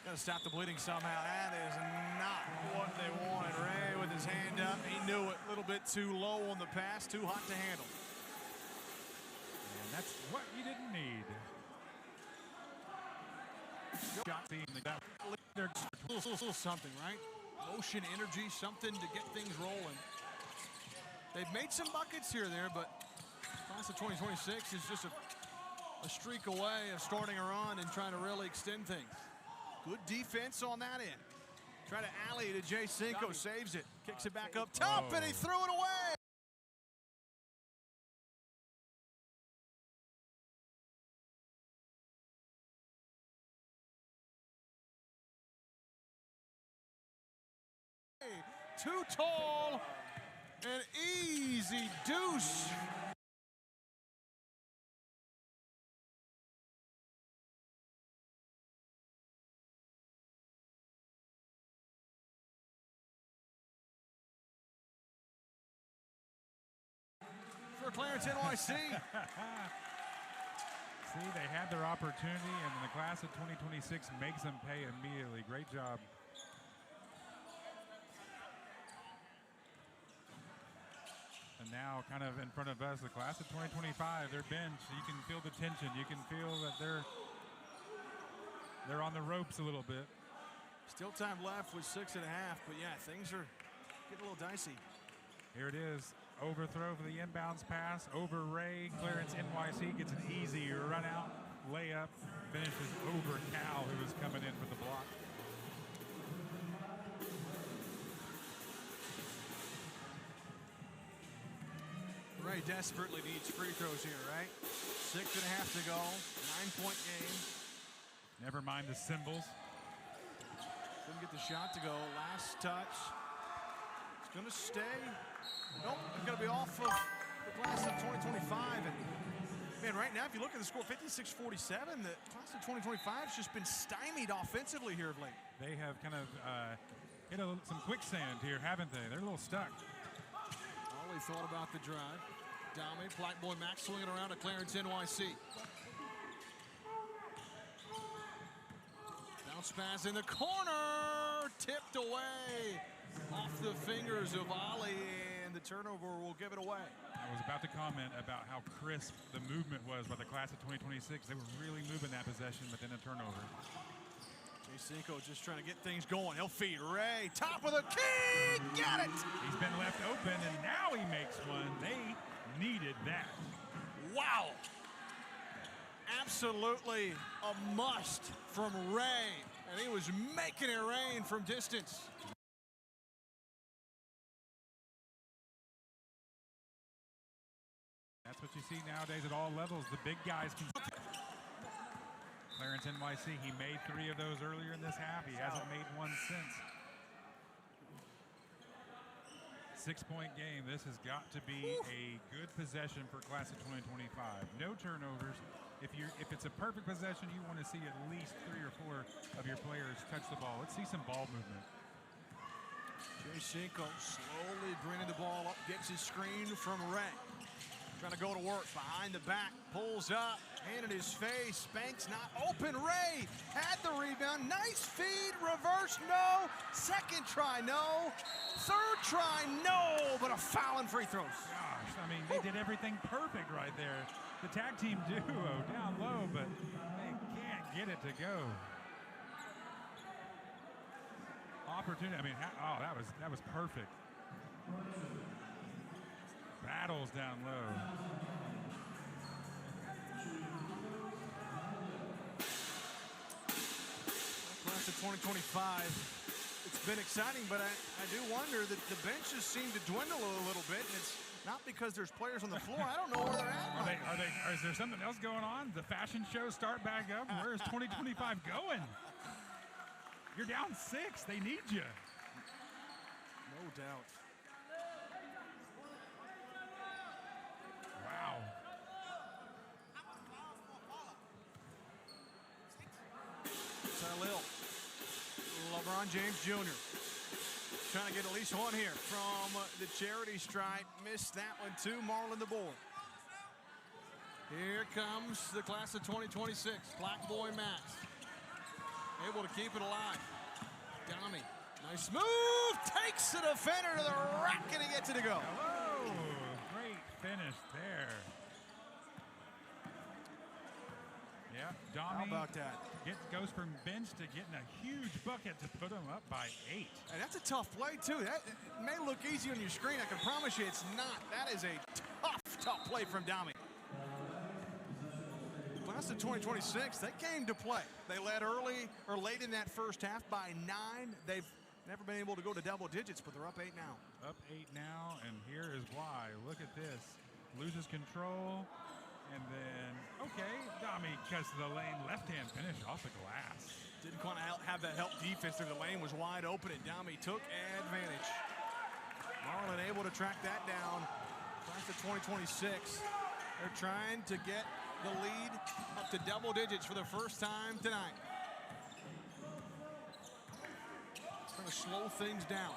Speaker 2: Got to stop the bleeding somehow. That is not what they wanted. Ray with his hand up. He knew it. A little bit too low on the pass. Too hot to handle.
Speaker 3: And that's what you didn't need. Shot seeing that.
Speaker 2: Little something, right? Motion, energy, something to get things rolling. They've made some buckets here or there, but class of 2026 is just a streak away of starting a run and trying to really extend things. Good defense on that end. Try to alley to Jay Cinco, saves it, kicks it back up top, and he threw it away. Too tall, an easy deuce. For Clarence NYC.
Speaker 3: See, they had their opportunity, and the class of 2026 makes them pay immediately. Great job. And now, kind of in front of us, the class of 2025, their bench, you can feel the tension. You can feel that they're on the ropes a little bit.
Speaker 2: Still time left with 6.5, but yeah, things are getting a little dicey.
Speaker 3: Here it is. Overthrow for the inbounds pass over Ray. Clarence NYC gets an easy run out. layup finishes over Cal, who was coming in for the block.
Speaker 2: Ray desperately needs free throws here, right? 6.5 to go, 9-point game.
Speaker 3: Never mind the symbols.
Speaker 2: Couldn't get the shot to go. Last touch. It's going to stay. Nope, it's going to be off of the class of 2025. And man, right now, if you look at the score, 56-47, the class of 2025 has just been stymied offensively here of late.
Speaker 3: They have kind of hit some quicksand here, haven't they? They're a little stuck.
Speaker 2: Ollie thought about the drive. Dami, Black Boy Max swinging around to Clarence NYC. Bounce pass in the corner, tipped away off the fingers of Ali, and the turnover will give it away.
Speaker 3: I was about to comment about how crisp the movement was by the class of 2026. They were really moving that possession, but then a turnover.
Speaker 2: Cinco just trying to get things going. He'll feed Ray, top of the key, get it!
Speaker 3: He's been left open, and now he makes one. They needed that.
Speaker 2: Wow! Absolutely a must from Ray, and he was making it rain from distance.
Speaker 3: That's what you see nowadays at all levels. The big guys can. Clarence NYC, he made 3 of those earlier in this half. He hasn't made one since. 6-point game. This has got to be a good possession for class of 2025. No turnovers. If it's a perfect possession, you want to see at least 3 or 4 of your players touch the ball. Let's see some ball movement.
Speaker 2: Cinco slowly bringing the ball up, gets his screen from Ray. Trying to go to work behind the back, pulls up, hand in his face. Banks not open. Ray had the rebound. Nice feed, reverse, no. Second try, no. Third try, no. But a foul and free throws.
Speaker 3: Gosh, I mean, they did everything perfect right there. The tag team duo down low, but they can't get it to go. Opportunity. I mean, oh, that was perfect. Battles down low.
Speaker 2: Class of 2025. It's been exciting, but I do wonder that the benches seem to dwindle a little bit, and it's not because there's players on the floor. I don't know where they're at.
Speaker 3: Is there something else going on? The fashion shows start back up? Where is 2025 going? You're down 6. They need you.
Speaker 2: No doubt.
Speaker 3: Wow.
Speaker 2: Salil, LeBron James Jr. trying to get at least one here from the charity stripe. Missed that one too. Marlon the board. Here comes the class of 2026. Black Boy Max. Able to keep it alive. Dami. Nice move. Takes the defender to the rack and he gets it to go.
Speaker 3: Hello. Great finish there. Yeah, Dami.
Speaker 2: How about that?
Speaker 3: Goes from bench to getting a huge bucket to put him up by 8.
Speaker 2: And that's a tough play too. That may look easy on your screen. I can promise you it's not. That is a tough play from Dami. Class of 2026, they came to play. They led early or late in that first half by 9. They've never been able to go to double digits, but they're up 8 now.
Speaker 3: Up 8 now, and here is why. Look at this. Loses control, and then, okay, Dami cuts to the lane. Left-hand finish off the glass.
Speaker 2: Didn't quite have that help defense there. The lane was wide open, and Dami took advantage. Marlon able to track that down. Class of 2026. They're trying to get the lead up to double digits for the first time tonight. Trying to slow things down.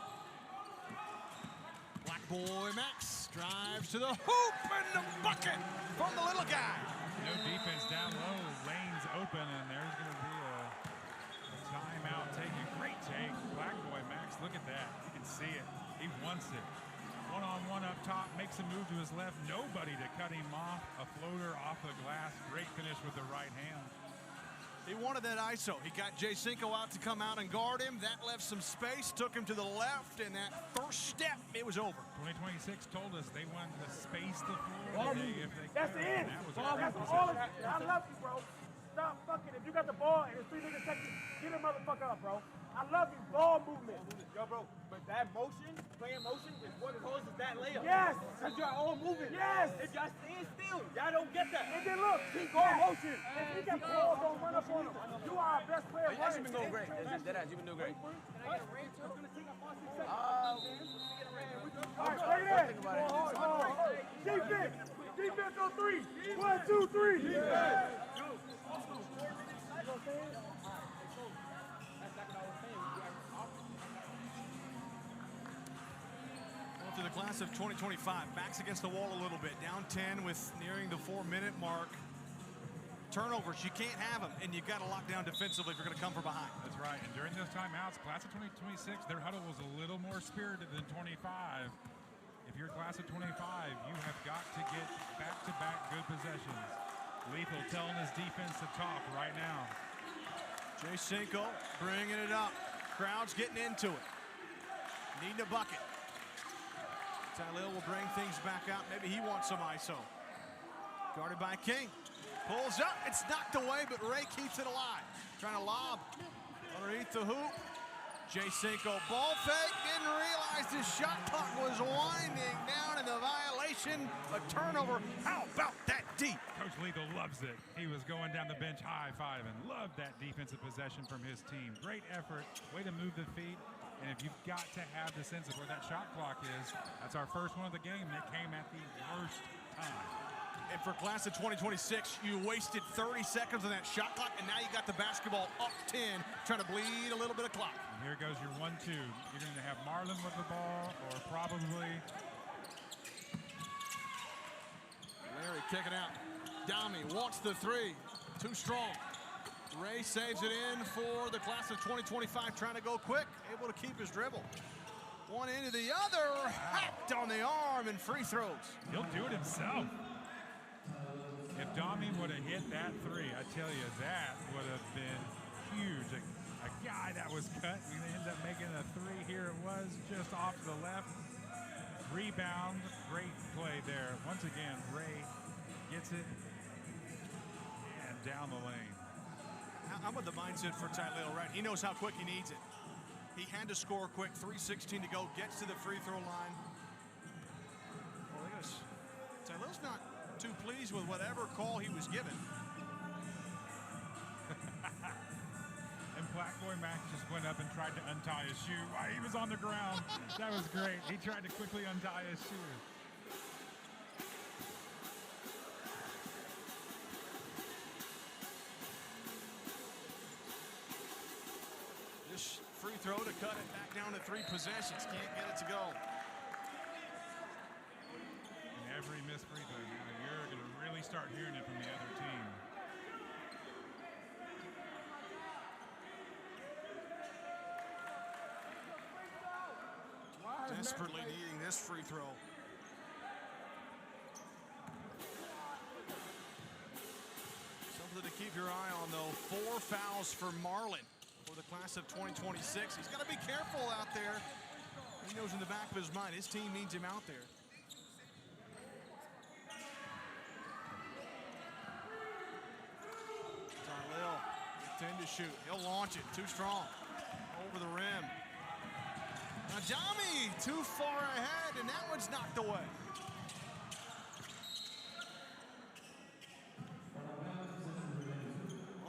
Speaker 2: Black Boy Max drives to the hoop and the bucket from the little guy.
Speaker 3: No defense down low. Lane's open, and there's going to be a timeout taken. Great take. Black Boy Max, look at that. You can see it. He wants it. One-on-one up top, makes a move to his left. Nobody to cut him off. A floater off the glass. Great finish with the right hand.
Speaker 2: He wanted that ISO. He got Cinco out to come out and guard him. That left some space, took him to the left, and that first step, it was over.
Speaker 3: 2026 told us they wanted to space the floor today if they
Speaker 4: That's
Speaker 3: could.
Speaker 4: it.
Speaker 3: That was
Speaker 4: That's all. I love you, bro. stop fucking. If you got the ball and there's 3 niggas texting, get a motherfucker up, bro. I love you. Ball movement.
Speaker 5: Yo, bro, but that motion, playing motion, is what causes that layup.
Speaker 4: Yes.
Speaker 5: Because y'all all moving.
Speaker 4: Yes.
Speaker 5: If y'all stand still, y'all don't get that.
Speaker 4: And then look, keep going motion. If he got balls, don't run up on him. You are our best player.
Speaker 5: You actually been doing great. You've been doing great.
Speaker 4: All right, bring it in. Defense. Defense on 3. 1, 2, 3. Defense.
Speaker 2: To the class of 2025, backs against the wall a little bit, down 10 with nearing the 4-minute mark. Turnovers, you can't have them, and you've got to lock down defensively if you're going to come from behind.
Speaker 3: That's right, and during those timeouts, class of 2026, their huddle was a little more spirited than 25. If you're class of 25, you have got to get back-to-back good possessions. Lethal telling his defense to talk right now.
Speaker 2: Jay Cinco bringing it up. Crowd's getting into it. Needing a bucket. Tylil will bring things back out. Maybe he wants some ISO. Guarded by King. Pulls up. It's knocked away, but Ray keeps it alive. Trying to lob underneath the hoop. Jay Cinco ball fake. Didn't realize his shot clock was winding down in the violation. A turnover. How about that deep?
Speaker 3: Coach Lethal loves it. He was going down the bench high-fiving. Loved that defensive possession from his team. Great effort. Way to move the feet. And if you've got to have the sense of where that shot clock is, that's our first one of the game that came at the worst time.
Speaker 2: And for class of 2026, you wasted 30 seconds on that shot clock, and now you got the basketball up 10, trying to bleed a little bit of clock.
Speaker 3: And here goes your 1-2. You're going to have Marlon with the ball, or probably
Speaker 2: Larry kicking out. Dami wants the 3. Too strong. Ray saves it in for the class of 2025, trying to go quick, able to keep his dribble. One into the other, hacked on the arm, and free throws.
Speaker 3: He'll do it himself. If Dami would have hit that 3, I tell you, that would have been huge. A guy that was cut, we ended up making a 3 here. It was just off to the left. Rebound, great play there. Once again, Ray gets it and down the lane.
Speaker 2: How about the mindset for Tylil, right? He knows how quick he needs it. He had to score quick, 3:16 to go, gets to the free throw line. Well, look at this. Tylil's not too pleased with whatever call he was given.
Speaker 3: And Black Boy Max just went up and tried to untie his shoe while he was on the ground. That was great. He tried to quickly untie his shoe.
Speaker 2: Free throw to cut it back down to 3 possessions. Can't get it to go.
Speaker 3: And every missed free throw, you're going to really start hearing it from the other team.
Speaker 2: Desperately needing this free throw. Something to keep your eye on, though. 4 fouls for Marlon for the class of 2026. He's got to be careful out there. He knows in the back of his mind his team needs him out there. Tylil, 10 to shoot. He'll launch it. Too strong. Over the rim. Ajami too far ahead, and that one's knocked away.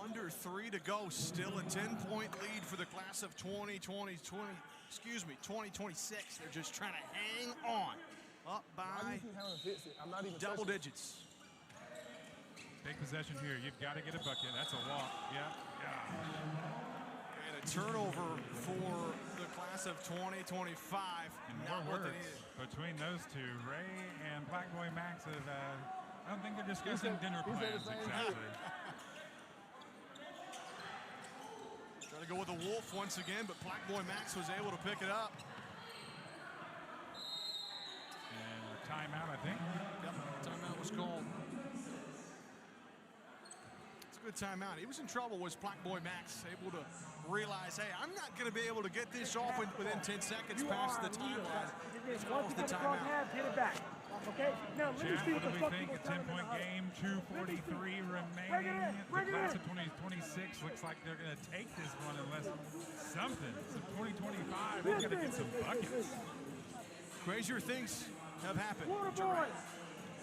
Speaker 2: Under 3 to go, still a 10-point lead for the class of 2026. They're just trying to hang on. Up by double digits.
Speaker 3: Big possession here. You've got to get a bucket. That's a walk. Yeah.
Speaker 2: And a turnover for the class of 2025.
Speaker 3: And more words between those two. Ray and Black Boy Max have, I don't think they're discussing dinner plans exactly.
Speaker 2: Trying to go with the Wolf once again, but Black Boy Max was able to pick it up.
Speaker 3: And a timeout, I think.
Speaker 2: Yep, timeout was called. It's a good timeout. He was in trouble, was Black Boy Max, able to realize, hey, I'm not going to be able to get this off within 10 seconds past the timeout. Let's go with the timeout.
Speaker 4: Get it back. Okay? Now, let me
Speaker 3: Chad,
Speaker 4: see
Speaker 3: what
Speaker 4: what
Speaker 3: do
Speaker 4: the
Speaker 3: we
Speaker 4: fuck
Speaker 3: think? A 10-point game, 2:43 remaining.
Speaker 4: Bring it in.
Speaker 3: class of 2026 looks like they're going to take this one unless something. So 2025, they're going to get some buckets.
Speaker 2: Crazier things have happened.
Speaker 4: Water boy!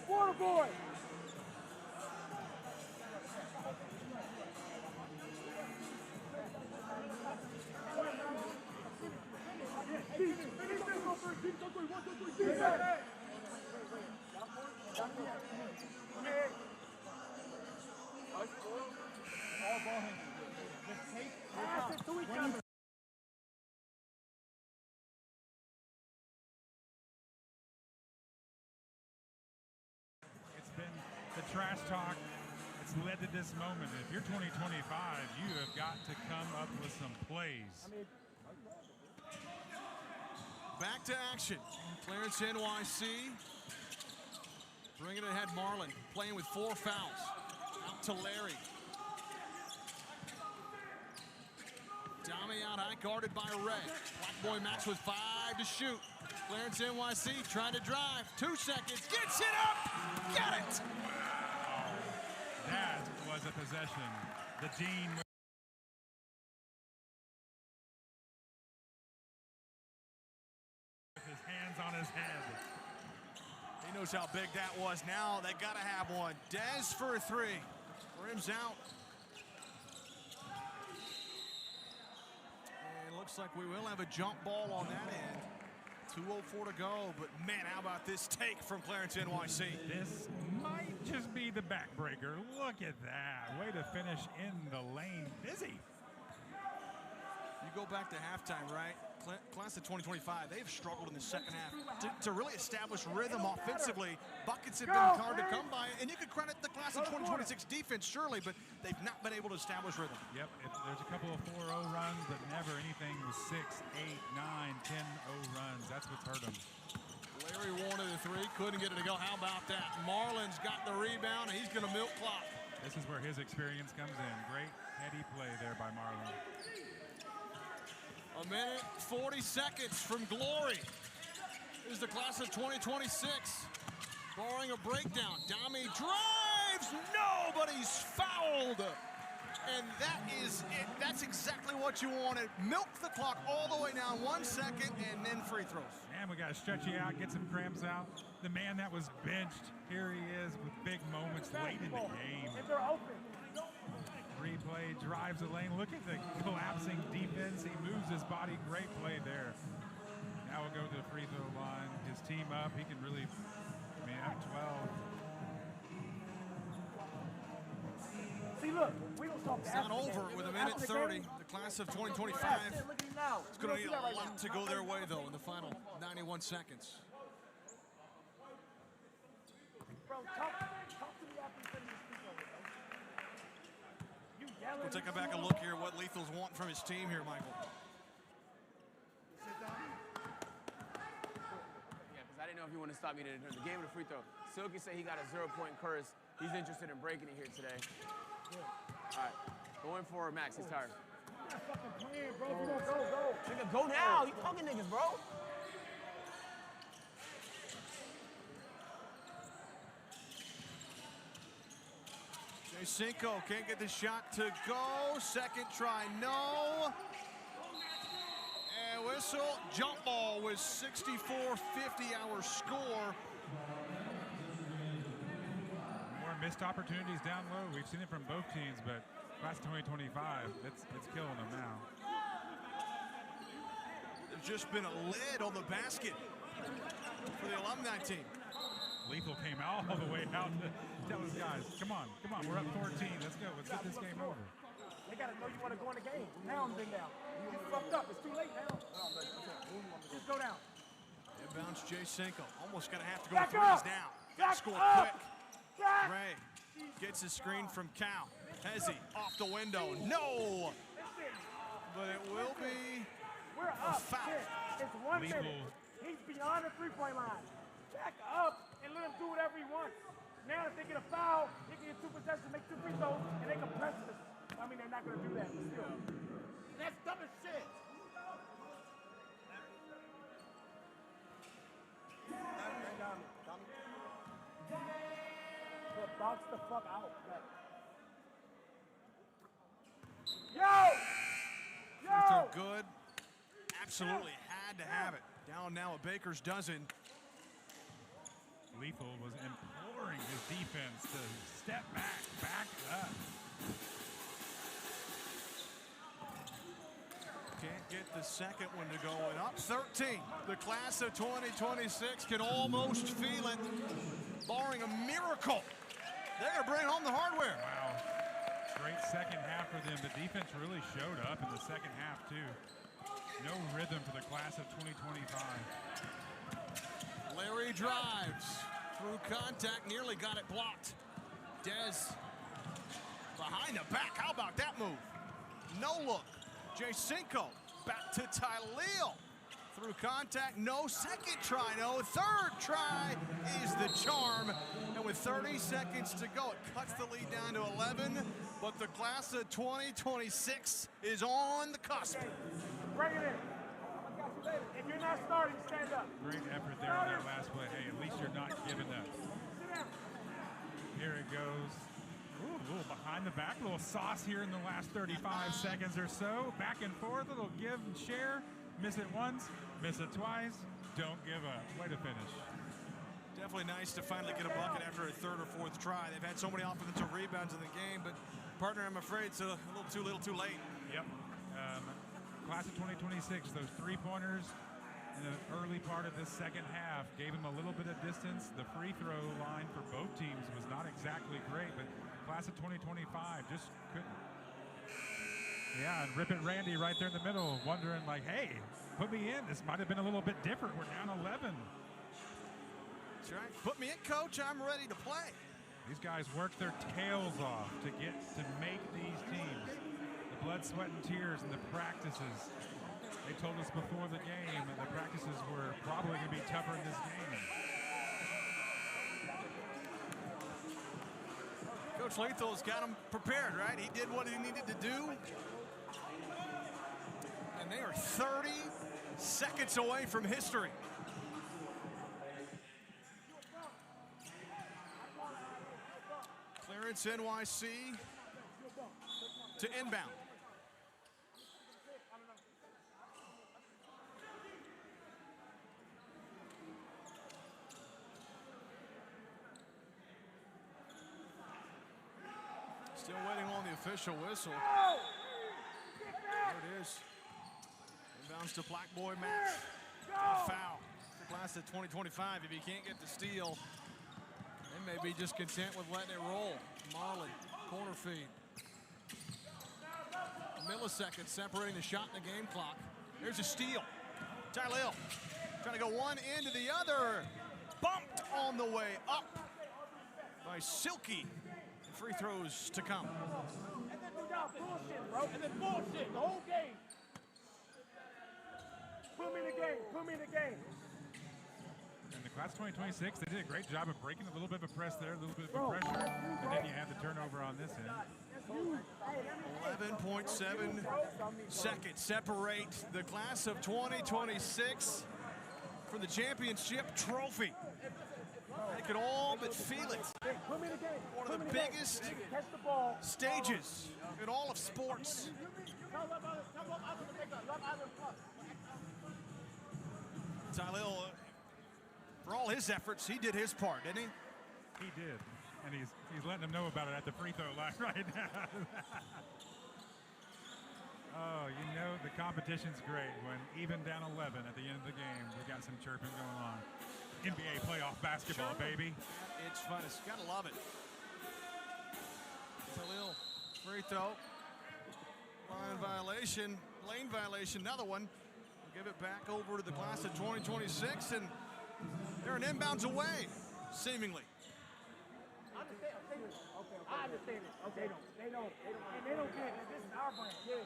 Speaker 4: Water boy!
Speaker 3: It's been the trash talk. It's led to this moment. If you're 2025, you have got to come up with some plays.
Speaker 2: Back to action. Clarence NYC bringing it ahead. Marlin playing with 4 fouls. Out to Larry. Dami out high, guarded by Ray. Black Boy Max with 5 to shoot. Clarence NYC trying to drive. 2 seconds. Gets it up. Got it.
Speaker 3: That was a possession. The Dean with his hands on his head.
Speaker 2: He knows how big that was. Now they got to have one. Dez for a 3. Rims out. And looks like we will have a jump ball on that end. 2:04 to go, but man, how about this take from Clarence NYC?
Speaker 3: This might just be the backbreaker. Look at that. Way to finish in the lane. Busy.
Speaker 2: You go back to halftime, right? Class of 2025, they've struggled in the second half to really establish rhythm offensively. Buckets have been hard to come by, and you could credit the class of 2026 defense, surely, but they've not been able to establish rhythm.
Speaker 3: Yep, there's a couple of 4-0 runs, but never anything with 6, 8, 9, 10-0 runs. That's what's hurt them.
Speaker 2: Larry wanted a 3, couldn't get it to go. How about that? Marlin's got the rebound, and he's going to milk clock.
Speaker 3: This is where his experience comes in. Great heady play there by Marlin.
Speaker 2: A minute, 40 seconds from Glory. This is the class of 2026. Barring a breakdown. Dami drives. Nobody's fouled. And that is it. That's exactly what you wanted. Milk the clock all the way down. 1 second and then free throws.
Speaker 3: And we got to stretch you out, get some cramps out. The man that was benched, here he is with big moments late in the game.
Speaker 4: If they're open.
Speaker 3: Replay, drives the lane. Look at the collapsing defense. He moves his body. Great play there. Now we'll go to the free throw line. His team up. He can really, I mean, up 12.
Speaker 4: See, look, we don't talk
Speaker 2: It's not over with a minute 30. The class of 2025. It's going to need a lot to go their way, though, in the final 91 seconds.
Speaker 4: Bro, talk to me after you finish this free throw, bro.
Speaker 2: We'll take a back a look here what Lethal's want from his team here, Michael.
Speaker 5: Yeah, because I didn't know if you want to stop me during the game of the free throw. Silky said he got a 0-point curse. He's interested in breaking it here today. All right, going for Max. He's tired.
Speaker 4: You're not fucking playing, bro. If you don't go.
Speaker 5: Nigga, go now. You talking niggas, bro.
Speaker 2: Cinco can't get the shot to go. Second try, no. And whistle, jump ball with 64-50 our score.
Speaker 3: More missed opportunities down low. We've seen it from both teams, but class 2025, it's killing them now.
Speaker 2: There's just been a lid on the basket for the alumni team.
Speaker 3: Lethal came all the way out to tell his guys, come on, we're up 14, let's go, let's get this game over.
Speaker 4: They gotta know you wanna go in the game. Now I'm big down. You fucked up, it's too late now. Just go down.
Speaker 2: Inbounds Jay Cinco. Almost gonna have to go
Speaker 4: Back
Speaker 2: threes
Speaker 4: up.
Speaker 2: now.
Speaker 4: Back
Speaker 2: Score
Speaker 4: up.
Speaker 2: quick.
Speaker 4: Back.
Speaker 2: Ray gets a screen from Cal. Hezzy off the window. No! But it will be
Speaker 4: We're
Speaker 2: a
Speaker 4: up.
Speaker 2: foul.
Speaker 4: Shit. It's 1
Speaker 3: Lethal.
Speaker 4: minute. He's beyond the three-point line. Back up and let him do whatever he wants. Now if they get a foul, they can get 2 possessions, make 2 free throws, and they can press us. I mean, they're not gonna do that, but still. That's dumb as shit. But box the fuck out.
Speaker 2: absolutely had to have it. Down now a Baker's dozen.
Speaker 3: Lethal was imploring his defense to step back up.
Speaker 2: Can't get the second one to go, and up 13. The class of 2026 can almost feel it, barring a miracle. They're going to bring home the hardware.
Speaker 3: Wow. Great second half for them. The defense really showed up in the second half, too. No rhythm for the class of 2025.
Speaker 2: Larry drives through contact, nearly got it blocked. Dez behind the back. How about that move? No look. Jacinco back to Tyleel. Through contact, no second try, no third try is the charm. And with 30 seconds to go, it cuts the lead down to 11. But the class of 2026 is on the cusp.
Speaker 4: Bring it in. If you're not starting, stand up.
Speaker 3: Great effort there on that last play. Hey, at least you're not giving up. Here it goes. Ooh, a little behind the back, a little sauce here in the last 35 seconds or so. Back and forth, a little give and share. Miss it once, miss it twice. Don't give up. Way to finish.
Speaker 2: Definitely nice to finally get a bucket after a third or fourth try. They've had so many offensive rebounds in the game, but partner, I'm afraid it's a little too late.
Speaker 3: Yep. Class of 2026, those three-pointers in the early part of this second half gave him a little bit of distance. The free throw line for both teams was not exactly great, but class of 2025 just couldn't. Yeah, and Rip It Randy right there in the middle, wondering like, hey, put me in. This might have been a little bit different. We're down 11.
Speaker 2: That's right. Put me in, coach. I'm ready to play.
Speaker 3: These guys work their tails off to make these teams. The blood, sweat, and tears in the practices. They told us before the game that the practices were probably going to be tougher in this game.
Speaker 2: Coach Lethal's got them prepared, right? He did what he needed to do. And they are 30 seconds away from history. Clarence NYC to inbound. Still waiting on the official whistle. There it is. Inbounds to Black Boy Max. A foul. The class of 2025, if you can't get the steal, they may be just content with letting it roll. Marley, corner feed. A millisecond separating the shot and the game clock. There's a steal. Tyleel trying to go one into the other. Bumped on the way up by Silky. Free throws to come.
Speaker 4: And then do y'all bullshit, bro. And then bullshit the whole game. Put me in the game. Put me in the game.
Speaker 3: And the class 2026, they did a great job of breaking a little bit of a press there, a little bit of a pressure, and then you had the turnover on this end.
Speaker 2: 11.7 seconds separate the class of 2026 for the championship trophy. They could all but feel it. One of the biggest stages in all of sports. Tyleel, for all his efforts, he did his part, didn't he?
Speaker 3: He did, and he's letting them know about it at the free throw line right now. Oh, you know the competition's great when even down 11 at the end of the game, we got some chirping going on. NBA playoff basketball, baby.
Speaker 2: It's fun. It's gotta love it. Tyleel, free throw. Lane violation, another one. We'll give it back over to the class of 2026, and they're an inbounds away, seemingly.
Speaker 4: I understand it. Okay, they don't get it. This is our brand. Yeah.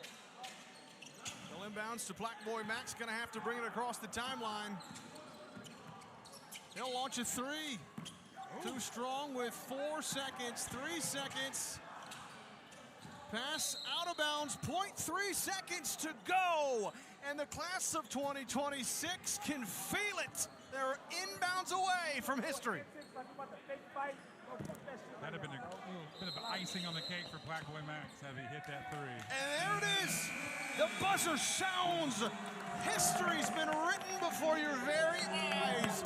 Speaker 2: They'll inbounds to Black Boy Max. Gonna have to bring it across the timeline. He'll launch a three. Too strong with 4 seconds, 3 seconds. Pass out of bounds, 0.3 seconds to go. And the class of 2026 can feel it. They're inbounds away from history.
Speaker 3: That'd have been a bit of icing on the cake for Black Boy Max had he hit that three.
Speaker 2: And there it is. The buzzer sounds. History's been written before your very eyes.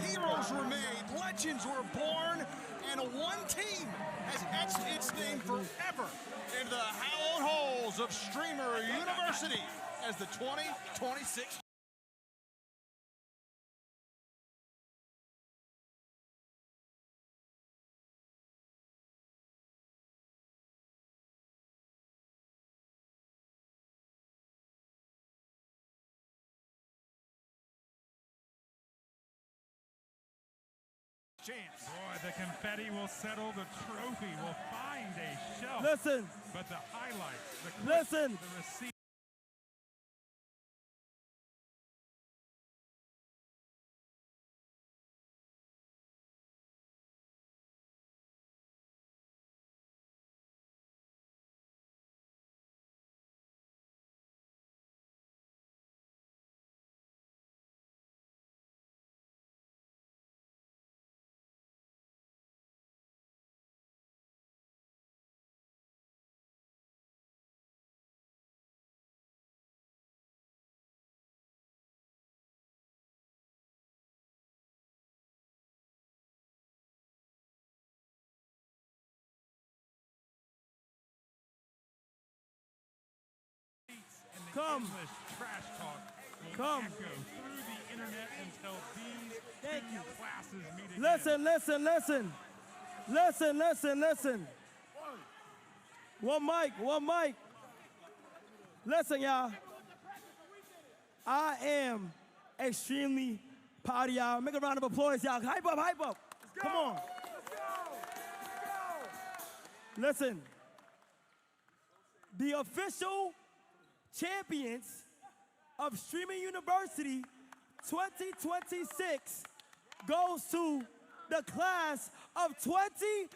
Speaker 2: Heroes were made, legends were born, and one team has etched its name forever into the hallowed halls of Streamer University as the 2026.
Speaker 3: Champs. Boy, the confetti will settle. The trophy will find a shelf.
Speaker 4: Listen.
Speaker 3: But the highlights, the clips,
Speaker 4: Listen.
Speaker 3: the receipt.
Speaker 4: Come.
Speaker 3: English trash talk will
Speaker 4: Come.
Speaker 3: echo through the internet until these
Speaker 4: Thank you.
Speaker 3: classes meet again.
Speaker 4: Listen, listen, listen. Listen, listen, listen. One mic. Listen, y'all. I am extremely proud of y'all. Make a round of applause, y'all. Hype up, hype up. Come on. Listen. The official champions of Streaming University 2026 goes to the class of 2026.